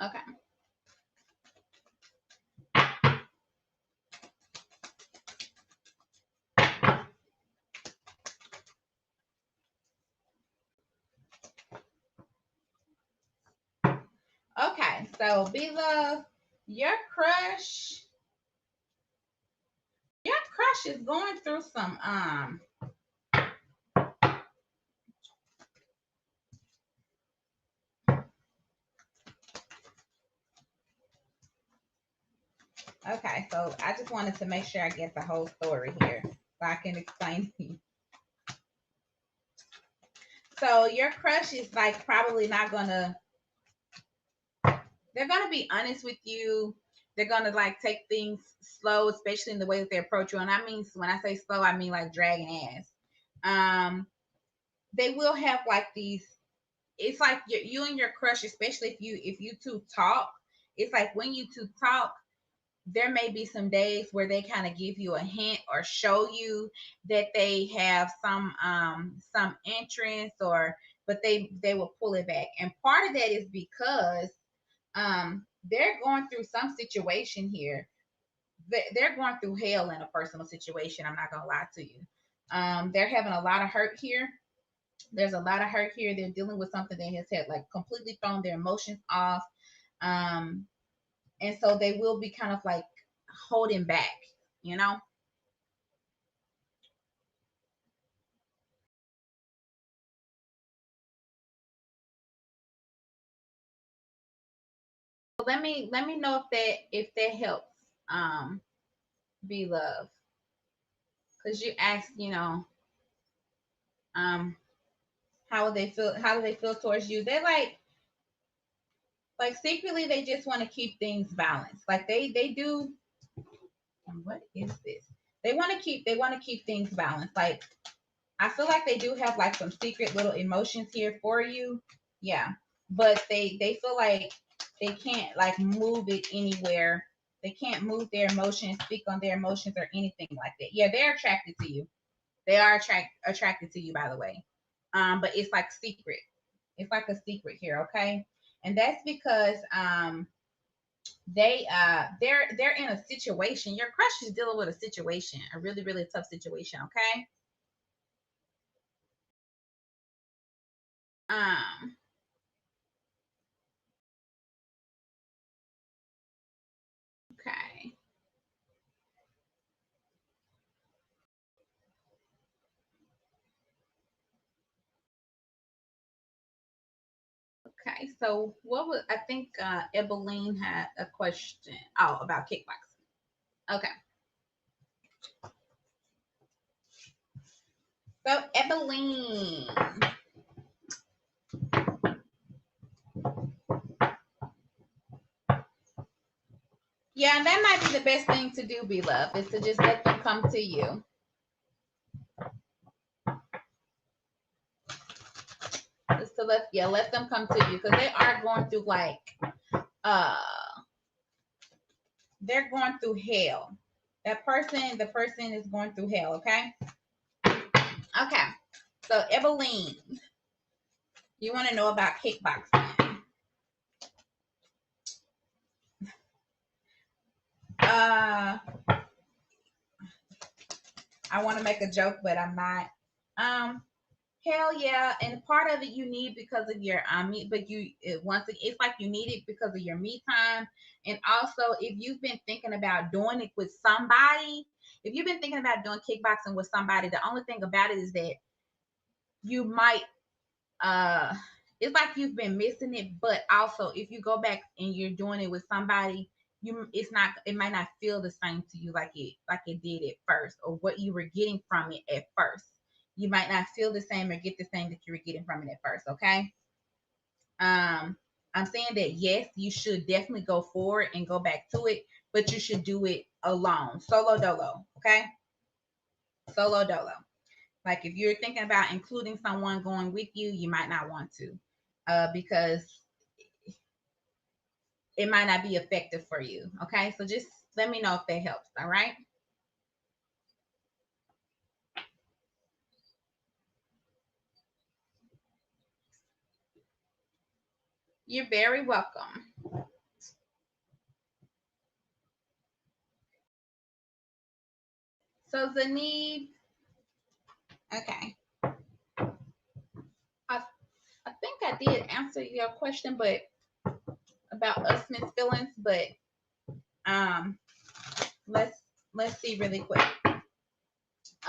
Speaker 1: Okay. Okay. So, be love. Your crush, your crush is going through some Okay, so I just wanted to make sure I get the whole story here so I can explain to you. So your crush is like probably not gonna, they're gonna be honest with you. They're gonna like take things slow, especially in the way that they approach you. And I mean, when I say slow, I mean like dragging ass. Um, they will have like these, it's like you and your crush, especially if you two talk, it's like when you two talk, there may be some days where they kind of give you a hint or show you that they have some interest, or but they will pull it back. And part of that is because they're going through some situation here. They're going through hell in a personal situation. I'm not gonna lie to you. They're having a lot of hurt here. There's a lot of hurt here. They're dealing with something that has had like completely thrown their emotions off. Um, and so they will be kind of like holding back, you know. So let me know if that helps. Um, be love, because you asked, um, how would they feel? How do they feel towards you? They're like, Like secretly, they just want to keep things balanced. Like they do. What is this? They want to keep things balanced. Like I feel like they do have like some secret little emotions here for you. Yeah. But they feel like they can't like move it anywhere. They can't move their emotions, speak on their emotions or anything like that. Yeah, they're attracted to you. They are attracted to you, by the way. But it's like secret. It's like a secret here, okay? And that's because they're in a situation. Your crush is dealing with a situation, a really, really tough situation, okay? Um, okay. Okay, so what was I think Ebeline had a question. Oh, about kickboxing. Okay. So Ebeline. Yeah, and that might be the best thing to do, be love, is to just let them come to you. Is to let them come to you because they are going through like uh they're going through hell. The person is going through hell, okay? Okay. So Ebeline, you want to know about kickboxing. Uh I want to make a joke, but I'm not. Um Hell yeah, and part of it you need because of your but it's like you need it because of your me time, and also if you've been thinking about doing it with somebody, if you've been thinking about doing kickboxing with somebody, the only thing about it is that you might uh, it's like you've been missing it, but also if you go back and you're doing it with somebody, it might not feel the same to you like it did at first, or what you were getting from it at first. You might not feel the same or get the same that you were getting from it at first, okay? I'm saying that yes, you should definitely go forward and go back to it, but you should do it alone, solo dolo, okay? Solo dolo. Like if you're thinking about including someone going with you, you might not want to, because it might not be effective for you. Okay, so just let me know if that helps. All right. You're very welcome. So Zanib, okay, I I think I did answer your question, but about us Miss feelings, but um, let's let's see really quick.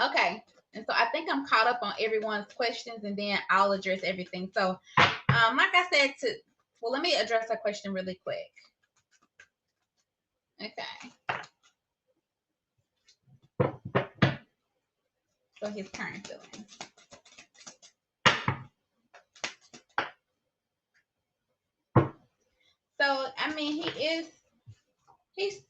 Speaker 1: Okay, and so I think I'm caught up on everyone's questions, and then I'll address everything. So, like I said, let me address a question really quick. Okay, so his current feelings. So I mean, he's he's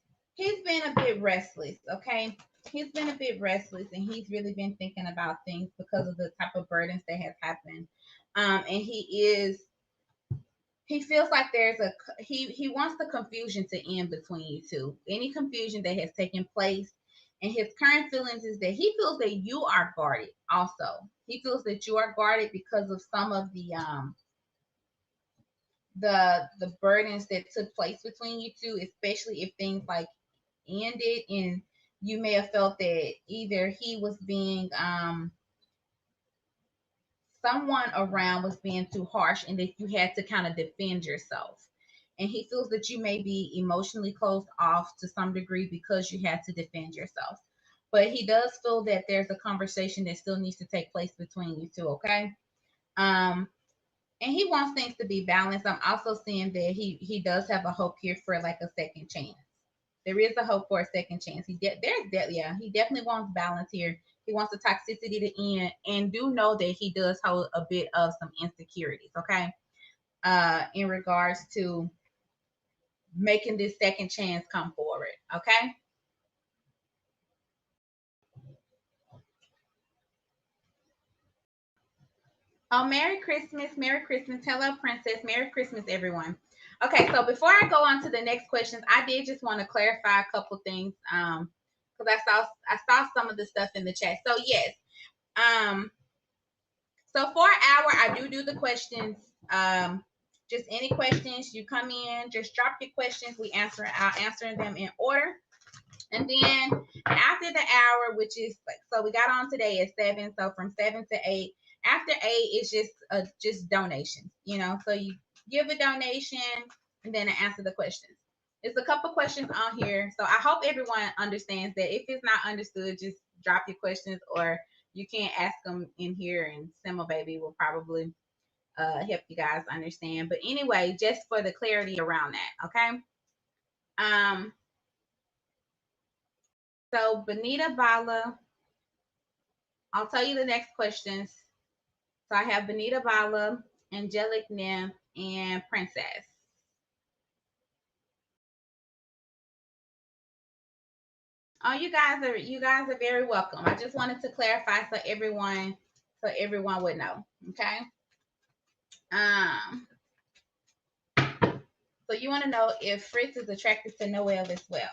Speaker 1: been a bit restless. Okay, he's been a bit restless, and he's really been thinking about things because of the type of burdens that has happened. And he feels like he wants the confusion to end between you two. Any confusion that has taken place, and his current feelings is that he feels that you are guarded. Also, he feels that you are guarded because of some of the burdens that took place between you two, especially if things like ended and you may have felt that either he was being someone around was being too harsh and that you had to kind of defend yourself. And he feels that you may be emotionally closed off to some degree because you had to defend yourself. But he does feel that there's a conversation that still needs to take place between you two, okay? Um, and he wants things to be balanced. I'm also seeing that he does have a hope here for like a second chance. There is a hope for a second chance. He definitely wants balance here. He wants the toxicity to end, and do know that he does hold a bit of some insecurities. Okay, in regards to making this second chance come forward. Okay. Oh, Merry Christmas. Merry Christmas. Hello, Princess. Merry Christmas, everyone. Okay, so before I go on to the next questions, I did just want to clarify a couple things. Because I saw some of the stuff in the chat. So yes. So for an hour, I do the questions. Just any questions you come in, just drop your questions. I'll answer them in order. And then after the hour, which is like, so we got on today at 7. So from 7 to 8. After 8, it's just donations, So you give a donation and then I answer the questions. There's a couple questions on here. So I hope everyone understands that. If it's not understood, just drop your questions, or you can't ask them in here, and Simo Baby will probably help you guys understand. But anyway, just for the clarity around that, okay? So Benita Bala, I'll tell you the next questions. So I have Benita Bala, Angelic Nymph, and Princess. Oh, you guys are very welcome. I just wanted to clarify so everyone would know. Okay. So you want to know if Fritz is attracted to Noelle as well.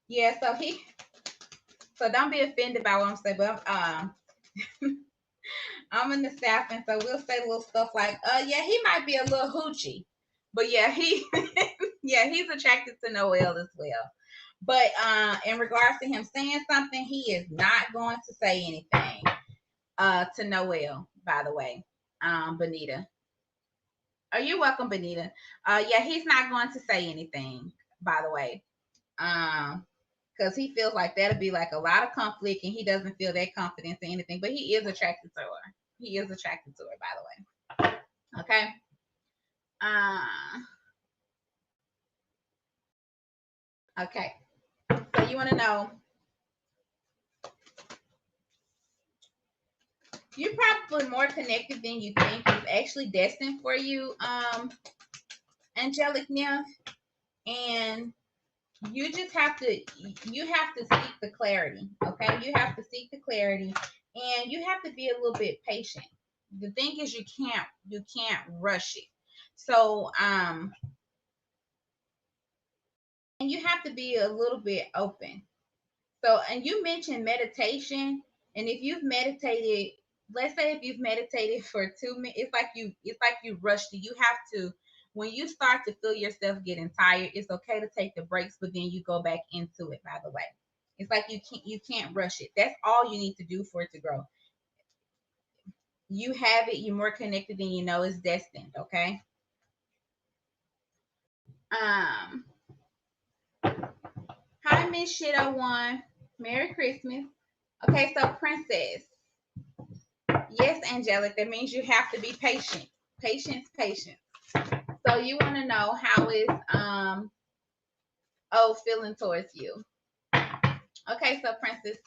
Speaker 1: Yeah, so don't be offended by what I'm saying, but I'm in the South, and so we'll say little stuff like, yeah, he might be a little hoochie. But yeah, he's attracted to Noelle as well. But in regards to him saying something, he is not going to say anything to Noelle, by the way. Benita. Oh, you're welcome, Benita. Yeah, he's not going to say anything, by the way. Because he feels like that'll be like a lot of conflict, and he doesn't feel that confidence in anything. But he is attracted to her. He is attracted to her, by the way. Okay. Okay. So you want to know, you're probably more connected than you think. It's actually destined for you, Angelic Nymph, and you just have to seek the clarity. Okay, you have to seek the clarity, and you have to be a little bit patient. The thing is, you can't rush it. So and you have to be a little bit open. So, and you mentioned meditation, and if you've meditated, let's say if you've meditated for 2 minutes, it's like you rushed it. You have to, when you start to feel yourself getting tired, it's okay to take the breaks, but then you go back into it. By the way, it's like you can't rush it. That's all you need to do for it to grow. You have it. You're more connected than you know. It's destined. Okay. Um. Hi, Miss Shit 01. Merry Christmas. Okay, so Princess. Yes, Angelic, that means you have to be patient. Patience, patience. So you want to know how is feeling towards you. Okay, so Princess,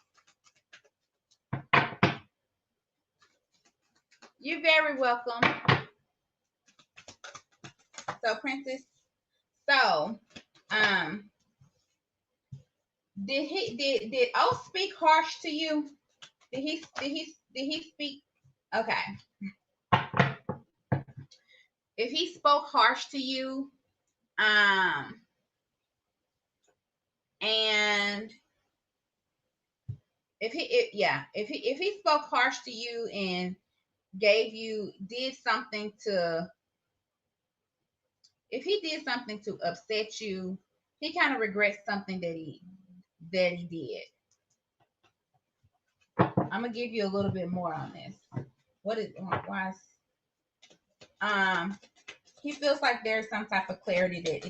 Speaker 1: you're very welcome. So Princess, so did O speak harsh to you? Did he speak? Okay. If he spoke harsh to you, and if he spoke harsh to you and did something to, if he did something to upset you, he kind of regrets something that he did. I'm gonna give you a little bit more on this. Why he feels like there's some type of clarity that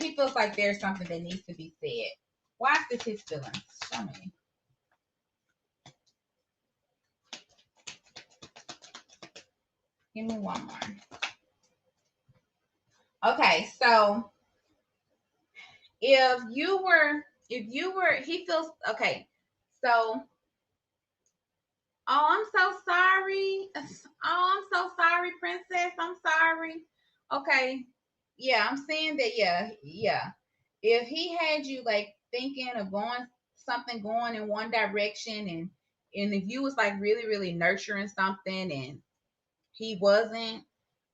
Speaker 1: he feels like there's something that needs to be said. Why is this his feelings? Show me. Give me one more. Okay, so if you were, he feels okay. So, oh, I'm so sorry. Oh, I'm so sorry, princess. I'm sorry. Okay. Yeah, I'm saying that, yeah. If he had you like thinking of going in one direction, and if you was like really, really nurturing something and he wasn't,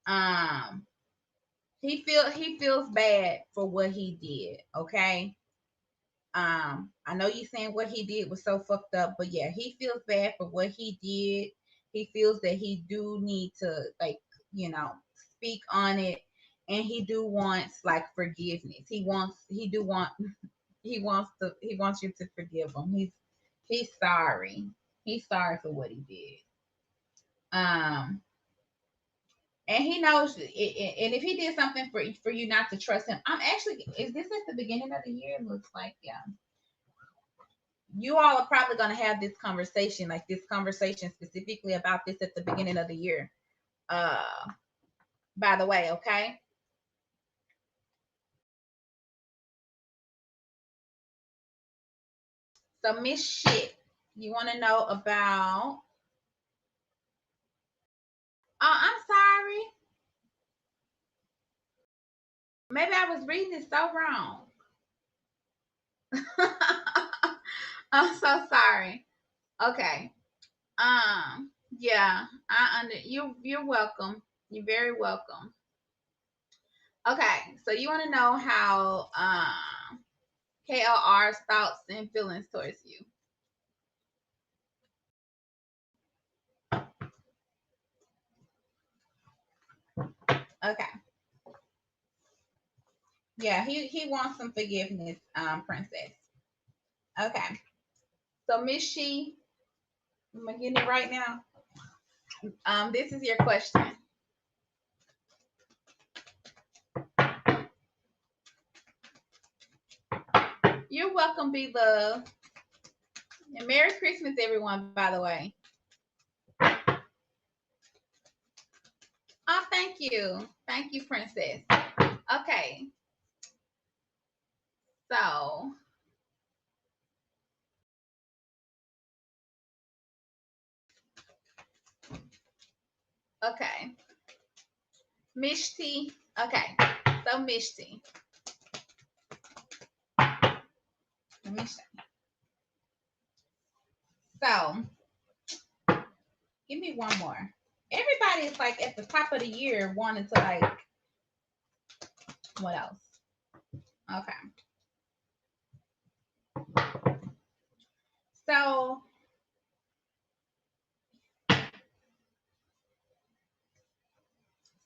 Speaker 1: um, he feels bad for what he did. Okay. I know you saying what he did was so fucked up, but yeah, he feels bad for what he did. He feels that he do need to, like, you know, speak on it, and he do wants like forgiveness. He wants you to forgive him. He's sorry. He's sorry for what he did. And he knows, and if he did something for you not to trust him, I'm actually, is this at the beginning of the year? It looks like, yeah. You all are probably going to have this conversation, like this conversation specifically about this at the beginning of the year. Uh, by the way, okay. So Miss Shit, you want to know about? Oh, I'm sorry. Maybe I was reading it so wrong. I'm so sorry. Okay. Yeah. You're welcome. You're very welcome. Okay. So you want to know how KLR's thoughts and feelings towards you? Okay. Yeah, he wants some forgiveness, princess. Okay. So Miss She, I'm getting it right now. This is your question. You're welcome, be love. And Merry Christmas, everyone, by the way. Oh, thank you. Thank you, princess. Okay. So, okay. Mishti. Okay. So Mishti. Let me show. So, give me one more. Everybody is like at the top of the year wanting to like, what else? Okay. So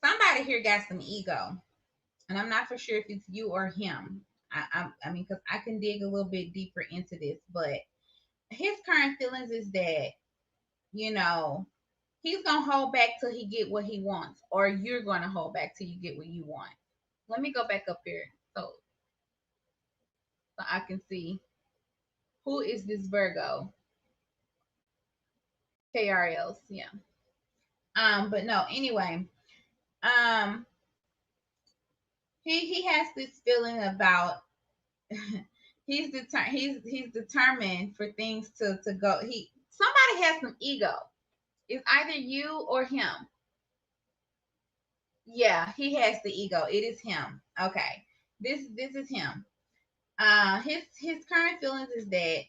Speaker 1: somebody here got some ego, and I'm not for sure if it's you or him. I mean, because I can dig a little bit deeper into this, but his current feelings is that, you know, he's gonna hold back till he get what he wants, or you're gonna hold back till you get what you want. Let me go back up here so I can see who is this Virgo. KRLs, yeah. But no, anyway, um, he has this feeling about he's determined for things to go. Somebody has some ego. It's either you or him. Yeah, he has the ego. It is him. Okay. This is him. His current feelings is that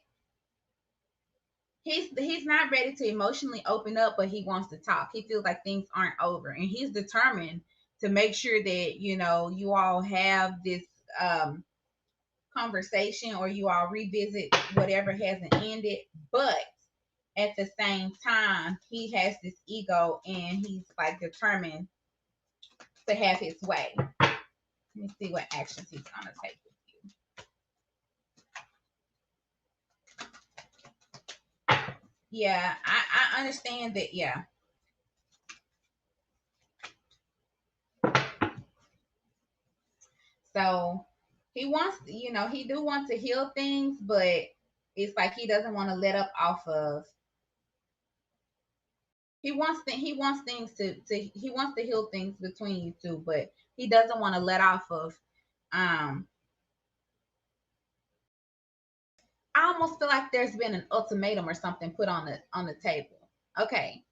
Speaker 1: he's not ready to emotionally open up, but he wants to talk. He feels like things aren't over, and he's determined to make sure that, you know, you all have this um conversation, or you all revisit whatever hasn't ended. But at the same time, he has this ego, and he's like determined to have his way. Let me see what actions he's gonna take with you. Yeah, I understand that. Yeah. So he wants, you know, he do want to heal things, but it's like he doesn't want to let up off of. He wants things he wants to heal things between you two, but he doesn't want to let off of. Um, I almost feel like there's been an ultimatum or something put on the table. Okay,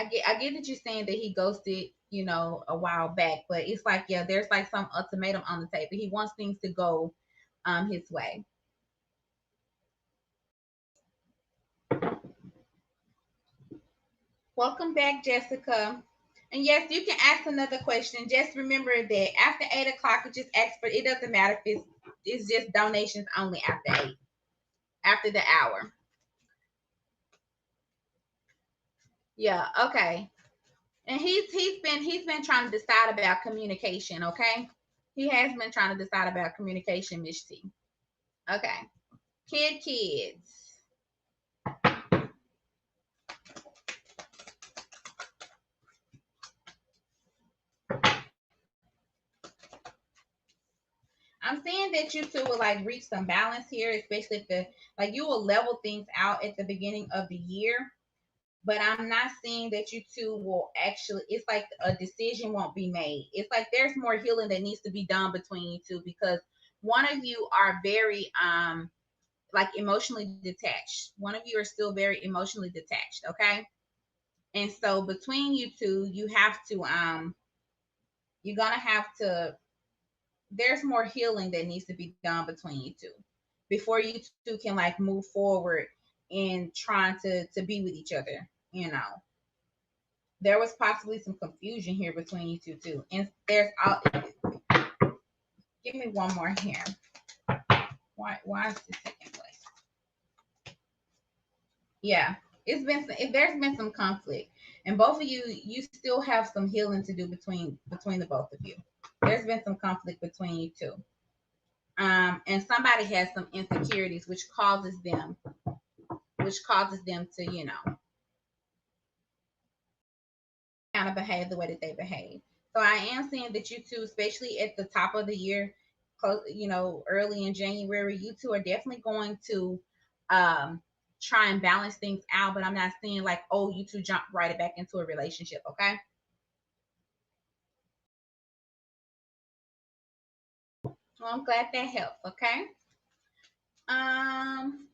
Speaker 1: I get that you're saying that he ghosted, a while back, but it's like, yeah, there's like some ultimatum on the table. He wants things to go his way. Welcome back, Jessica. And yes, you can ask another question. Just remember that after 8 o'clock, you just ask for it. Doesn't matter if it's just donations only after 8, after the hour. Yeah, okay. And he's been trying to decide about communication, okay? He has been trying to decide about communication, Miss T. Okay. Kids. I'm saying that you two will like reach some balance here, especially if you will level things out at the beginning of the year. But I'm not seeing that you two will actually, it's like a decision won't be made. It's like there's more healing that needs to be done between you two, because one of you are very like emotionally detached. One of you are still very emotionally detached, okay? And so between you two, you're gonna have to, there's more healing that needs to be done between you two before you two can like move forward in trying to be with each other. There was possibly some confusion here between you two too, and give me one more here. Why is this taking place? Yeah, there's been some conflict, and both of you still have some healing to do between the both of you. There's been some conflict between you two. And somebody has some insecurities which causes them to kind of behave the way that they behave. So I am seeing that you two, especially at the top of the year, close, early in January, you two are definitely going to um try and balance things out. But I'm not seeing like, oh, you two jump right back into a relationship. Okay. Well, I'm glad that helps. Okay. Um,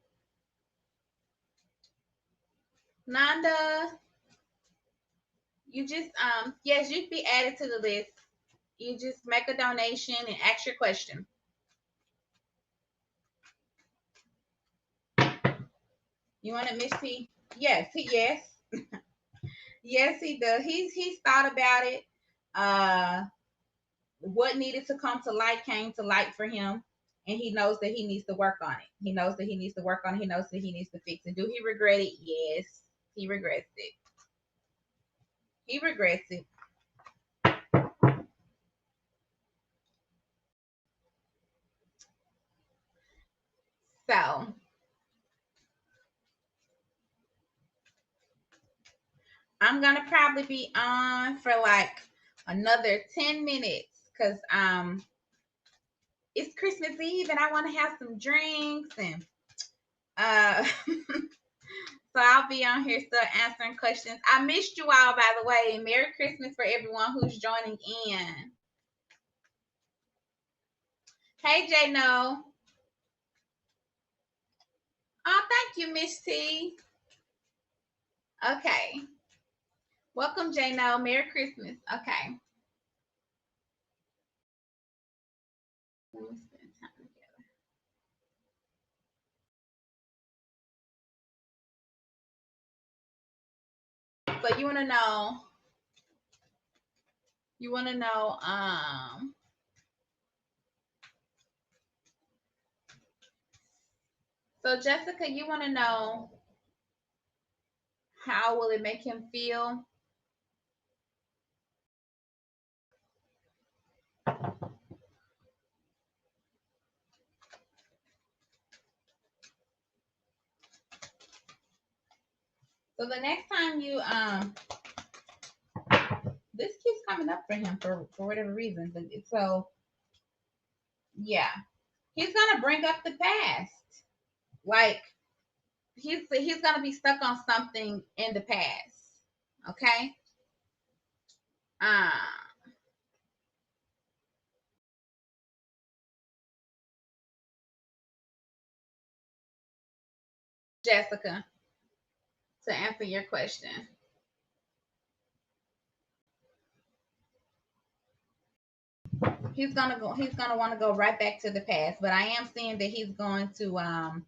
Speaker 1: Nanda, you just yes, you'd be added to the list. You just make a donation and ask your question. You want it, Miss T? Yes, yes, he does. He's thought about it. Uh, what needed to come to light came to light for him, and he knows that he needs to work on it. He knows that he needs to work on it. He knows that he needs to fix it. Do he regret it? Yes, he regrets it. He regrets it. So I'm gonna probably be on for like another 10 minutes because it's Christmas Eve and I want to have some drinks and uh so I'll be on here still answering questions. I missed you all, by the way. Merry Christmas for everyone who's joining in. Hey J No. Oh, thank you, Miss T. Okay. Welcome, J No. Merry Christmas. Okay. Let me spend time together. So you wanna know so Jessica, you wanna know how will it make him feel? So the next time you this keeps coming up for him for whatever reason. So yeah, he's gonna bring up the past. Like he's gonna be stuck on something in the past. Okay. Uh, Jessica, to answer your question. He's gonna go. He's gonna want to go right back to the past. But I am seeing that he's going to.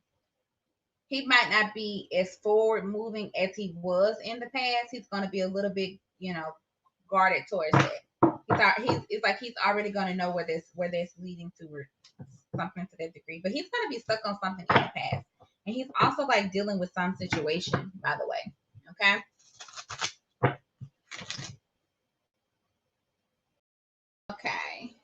Speaker 1: He might not be as forward moving as he was in the past. He's gonna be a little bit, guarded towards that. It's like he's already gonna know where this leading to, or something to that degree. But he's gonna be stuck on something in the past, and he's also like dealing with some situation. By the way, okay. Okay.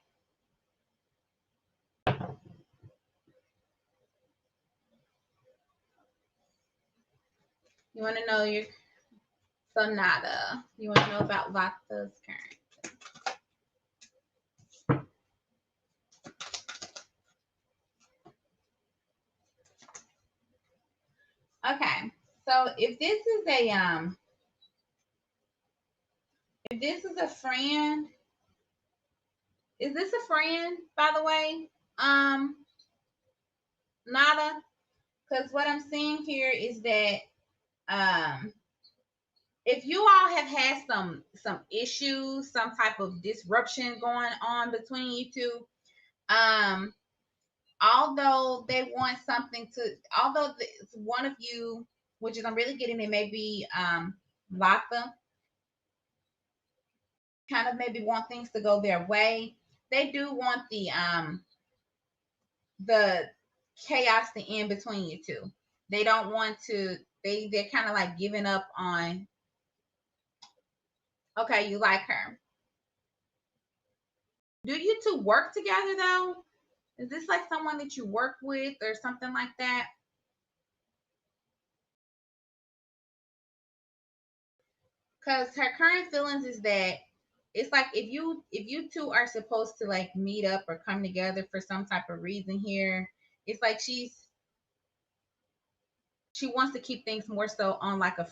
Speaker 1: You want to know your Sonata. You want to know about Lata's current. Okay. So if this is a friend, is this a friend, by the way? Nada. Because what I'm seeing here is that um if you all have had some issues, some type of disruption going on between you two, um, although they want something to, although one of you, which is I'm really getting, it may be Lata, kind of maybe want things to go their way. They do want the chaos to end between you two. They don't want to. They're kind of like giving up on. Okay, you like her. Do you two work together though? Is this like someone that you work with or something like that? Because her current feelings is that it's like if you two are supposed to like meet up or come together for some type of reason here, it's like she wants to keep things more so on like a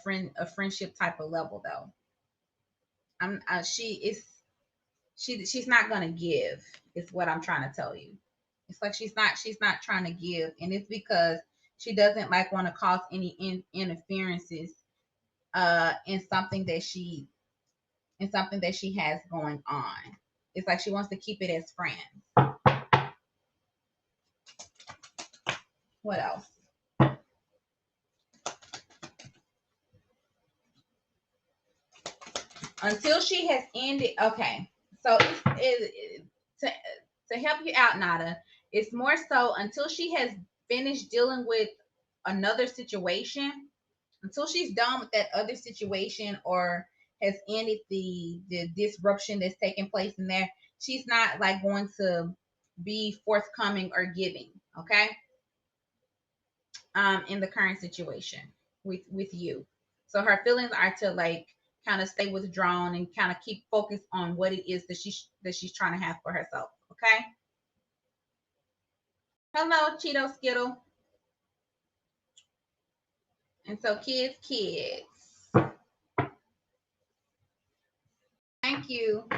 Speaker 1: friendship type of level though. She is she's not gonna give, is what I'm trying to tell you. It's like she's not trying to give, and it's because she doesn't like want to cause any interferences in something that she has going on. It's like she wants to keep it as friends. What else? Until she has ended. Okay, so to help you out, Nada, it's more so until she has finished dealing with another situation, until she's done with that other situation or has ended the disruption that's taking place in there. She's not like going to be forthcoming or giving. Okay, in the current situation with you. So her feelings are to like kind of stay withdrawn and kind of keep focused on what it is that she's trying to have for herself. Okay. Hello, Cheeto Skittle. And so kids. Thank you.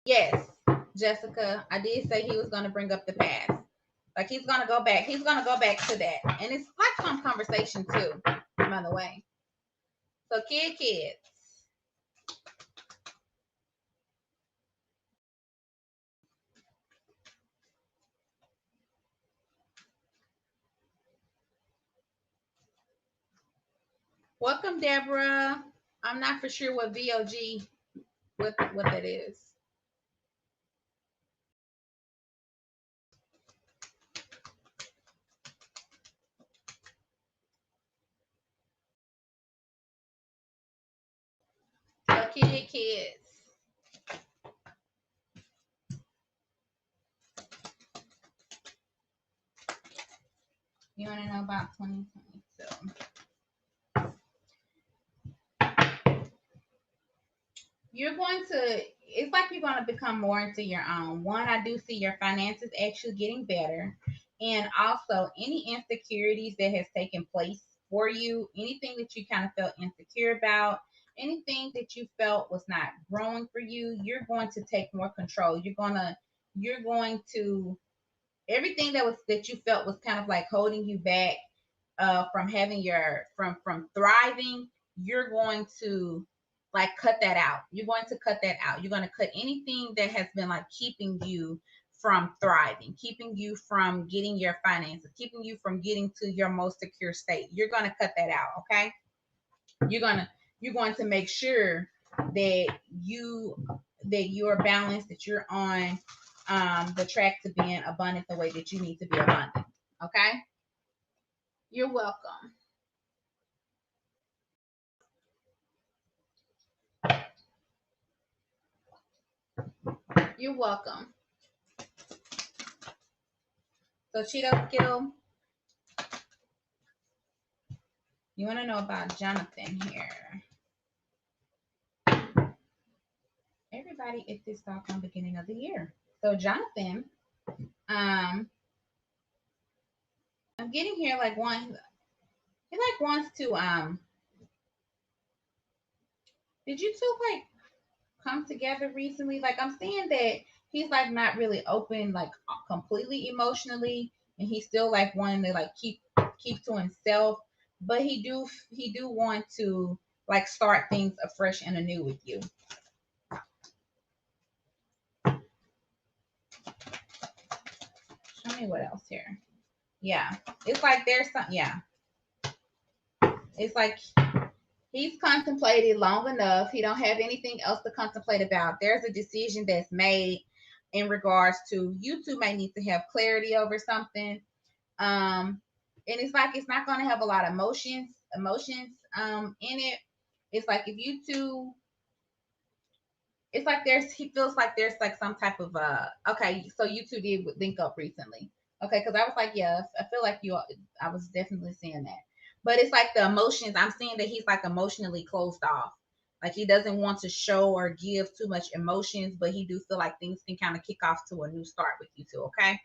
Speaker 1: Yes, Jessica. I did say he was gonna bring up the past. Like he's gonna go back. He's gonna go back to that. And it's like some conversation too, by the way. So kids. Welcome, Deborah. I'm not for sure what VOG what that is. So kids. You want to know about 2022? You're going to, it's like you're going to become more into your own. One, I do see your finances actually getting better. And also, any insecurities that has taken place for you, anything that you kind of felt insecure about, anything that you felt was not growing for you, you're going to take more control. You're going to, everything that you felt was kind of like holding you back from having from thriving, you're going to like cut that out. You're going to cut that out. You're going to cut anything that has been like keeping you from thriving, keeping you from getting your finances, keeping you from getting to your most secure state. You're going to cut that out, okay? You're going to make sure that you're balanced, that you're on the track to being abundant the way that you need to be abundant. Okay? You're welcome. You're welcome. So Cheeto Skill, you want to know about Jonathan here. Everybody at this talk on beginning of the year. So Jonathan, I'm getting here like one. He like wants to Did you two like come together recently? Like I'm seeing that he's like not really open, like completely emotionally, and he's still like wanting to like keep to himself. But he do want to like start things afresh and anew with you. Show me what else here. Yeah, it's like there's some. Yeah, it's like he's contemplated long enough. He don't have anything else to contemplate about. There's a decision that's made in regards to you two may need to have clarity over something. And it's like it's not going to have a lot of emotions in it. It's like if you two, it's like he feels like there's like some type of okay, so you two did link up recently. Okay, because I was like, yeah, I feel like I was definitely seeing that. But it's like the emotions, I'm seeing that he's like emotionally closed off. Like he doesn't want to show or give too much emotions, but he do feel like things can kind of kick off to a new start with you two, okay?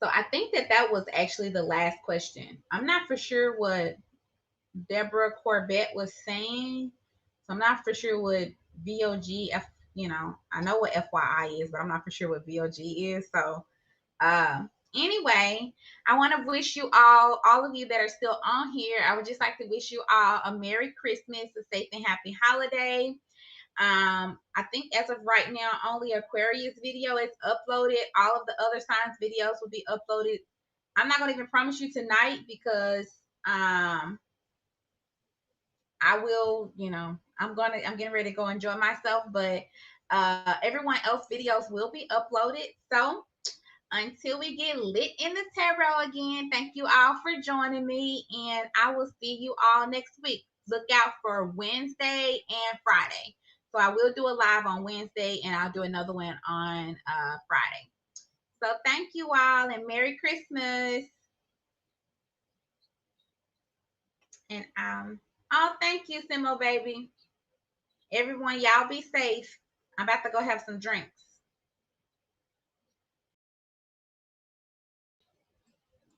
Speaker 1: So I think that was actually the last question. I'm not for sure what Deborah Corbett was saying. So I'm not for sure what VOG, I know what FYI is, but I'm not for sure what VOG is. So uh, anyway, I want to wish you all of you that are still on here, I would just like to wish you all a Merry Christmas, a safe and happy holiday. I think as of right now, only Aquarius video is uploaded. All of the other signs videos will be uploaded. I'm not gonna even promise you tonight because I will, I'm getting ready to go enjoy myself, but everyone else videos will be uploaded. So until we get lit in the tarot again, thank you all for joining me, and I will see you all next week. Look out for Wednesday and Friday. So I will do a live on Wednesday, and I'll do another one on Friday. So thank you all, and Merry Christmas. And oh, thank you, Simo baby. Everyone, y'all be safe. I'm about to go have some drinks.